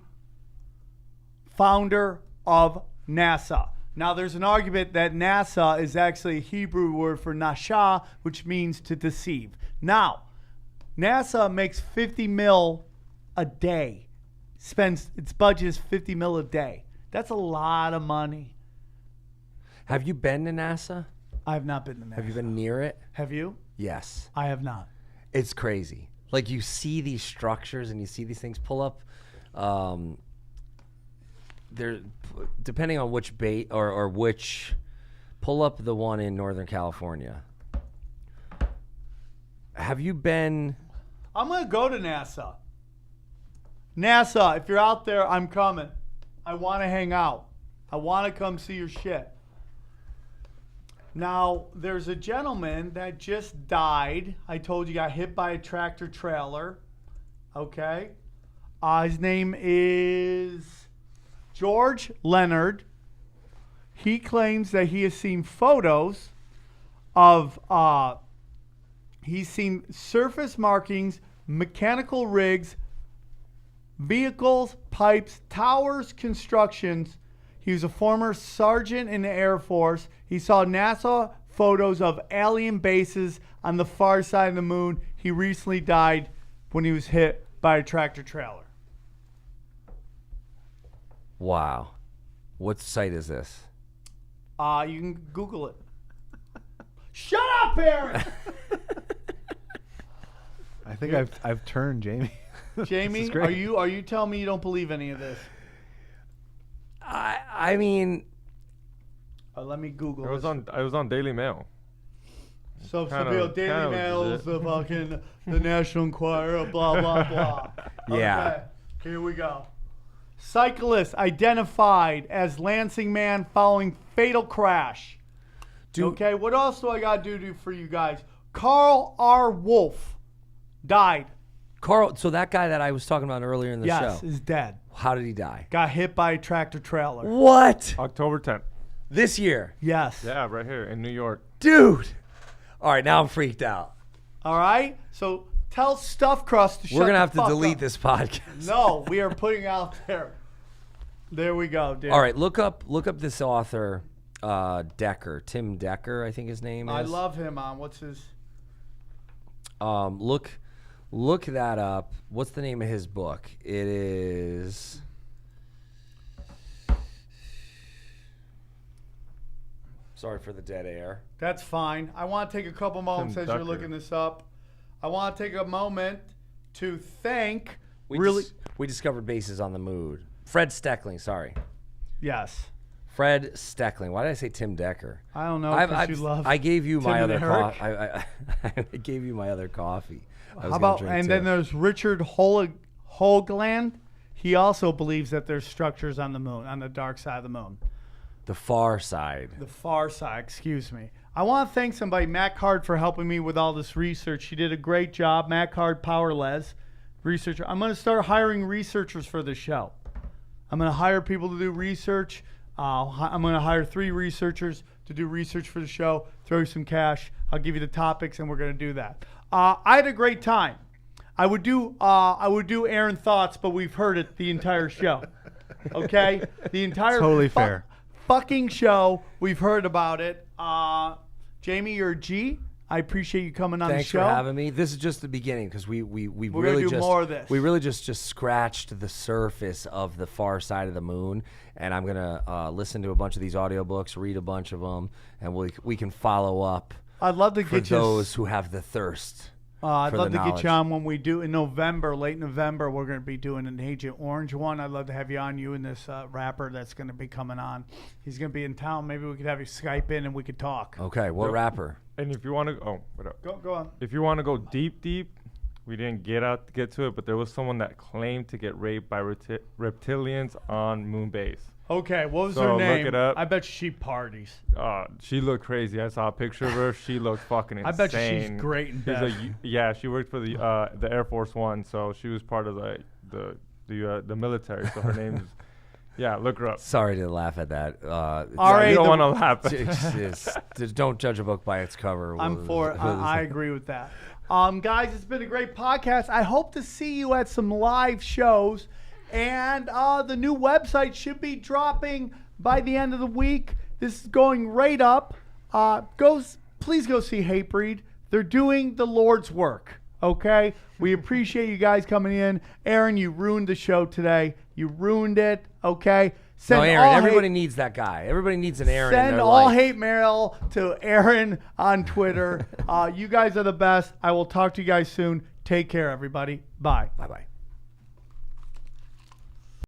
founder of NASA. Now, there's an argument that NASA is actually a Hebrew word for nasha, which means to deceive. Now, NASA makes 50 mil a day. Its budget is 50 mil a day. That's a lot of money. Have you been to NASA? I have not been to NASA. Have you been near it? Have you? Yes. I have not. It's crazy. Like, you see these structures and you see these things pull up. They're depending on which bait or which, pull up the one in Northern California. Have you been? I'm going to go to NASA. NASA, if you're out there, I'm coming. I want to hang out. I want to come see your shit. Now, there's a gentleman that just died. I told you, got hit by a tractor trailer. Okay? His name is George Leonard. He claims that he has seen photos of, he's seen surface markings, mechanical rigs, vehicles, pipes, towers, constructions. He was a former sergeant in the Air Force. He saw NASA photos of alien bases on the far side of the moon. He recently died when he was hit by a tractor trailer. Wow. What site is this? You can Google it. Shut up, Aaron! I think I've turned Jamey. Jamie, This is great. are you telling me you don't believe any of this? I mean, Let me Google It was this. on Daily Mail. So Kinda- Daily kinda Mail, legit. the fucking the National Enquirer, blah blah blah. Yeah. Okay, here we go. Cyclist identified as Lansing man following fatal crash. Dude. Okay, what else do I got to do for you guys? Carl R. Wolf died. Carl, so that guy that I was talking about earlier in the Yes, show, is dead. how did he die? Got hit by a tractor trailer. What? October 10th. This year? Yes. Yeah, right here in New York. Dude. All right, now I'm freaked out. All right. So tell Stuffed Crust to shut We're going to the have to fuck delete up. this podcast. No, we are putting out there. There we go, dude. All right, look up this author, Decker, Tim Decker, I think his name is. I love him. What's his? Look that up. What's the name of his book? It is. Sorry for the dead air. That's fine. I want to take a couple moments Tim as you're Ducker. looking this up. I want to take a moment to thank. We discovered bases on the moon. Fred Steckling, sorry. Yes. Fred Steckling. Why did I say Tim Decker? I don't know because you love. I gave you my Tim other and Eric. coffee. I gave you my other coffee. I was How gonna about drink and too. then there's Richard Hoagland. He also believes that there's structures on the moon, on the dark side of the moon. The Far Side. The far side, excuse me. I want to thank somebody, Matt Card, for helping me with all this research. She did a great job. Matt Card, Powerless researcher. I'm going to start hiring researchers for the show. I'm going to hire people to do research. I'm going to hire 3 researchers to do research for the show. Throw you some cash. I'll give you the topics, and we're going to do that. I had a great time. I would do Aaron Thoughts, but we've heard it the entire show. Okay? The entire Totally fair. fucking show. We've heard about it. Jamey, you're a G. I appreciate you coming on Thanks the show. for having me. This is just the beginning because we We're really gonna do just more of this. we really just scratched the surface of the far side of the moon, and I'm gonna listen to a bunch of these audiobooks, read a bunch of them, and we can follow up I'd love to for get you. those who have the thirst. I'd for love the to get knowledge. you on when we do in November, late November. We're going to be doing an Agent Orange one. I'd love to have you on. You and this rapper that's going to be coming on. He's going to be in town. Maybe we could have you Skype in and we could talk. Okay, what rapper? And if you want to, what up? Go on. If you want to go deep, we didn't get to it, but there was someone that claimed to get raped by reptilians on moon base. Okay, what was So, her look name? it up. I bet she parties. She looked crazy. I saw a picture of her. She looked fucking insane. I bet she's great in bed. Yeah, she worked for the Air Force One, so she was part of the military. So her name is, yeah, look her up. Sorry to laugh at that. All right, You don't want to laugh. Just don't judge a book by its cover. I'm for it. I agree with that. Guys, it's been a great podcast. I hope to see you at some live shows. And the new website should be dropping by the end of the week. This is going right up. Please go see Hatebreed. They're doing the Lord's work. Okay? We appreciate you guys coming in. Aaron, you ruined the show today. You ruined it. Okay? No, Aaron, all everybody hate- needs that guy. Everybody needs an Aaron in Send their all life. hate mail to Aaron on Twitter. You guys are the best. I will talk to you guys soon. Take care, everybody. Bye. Bye-bye.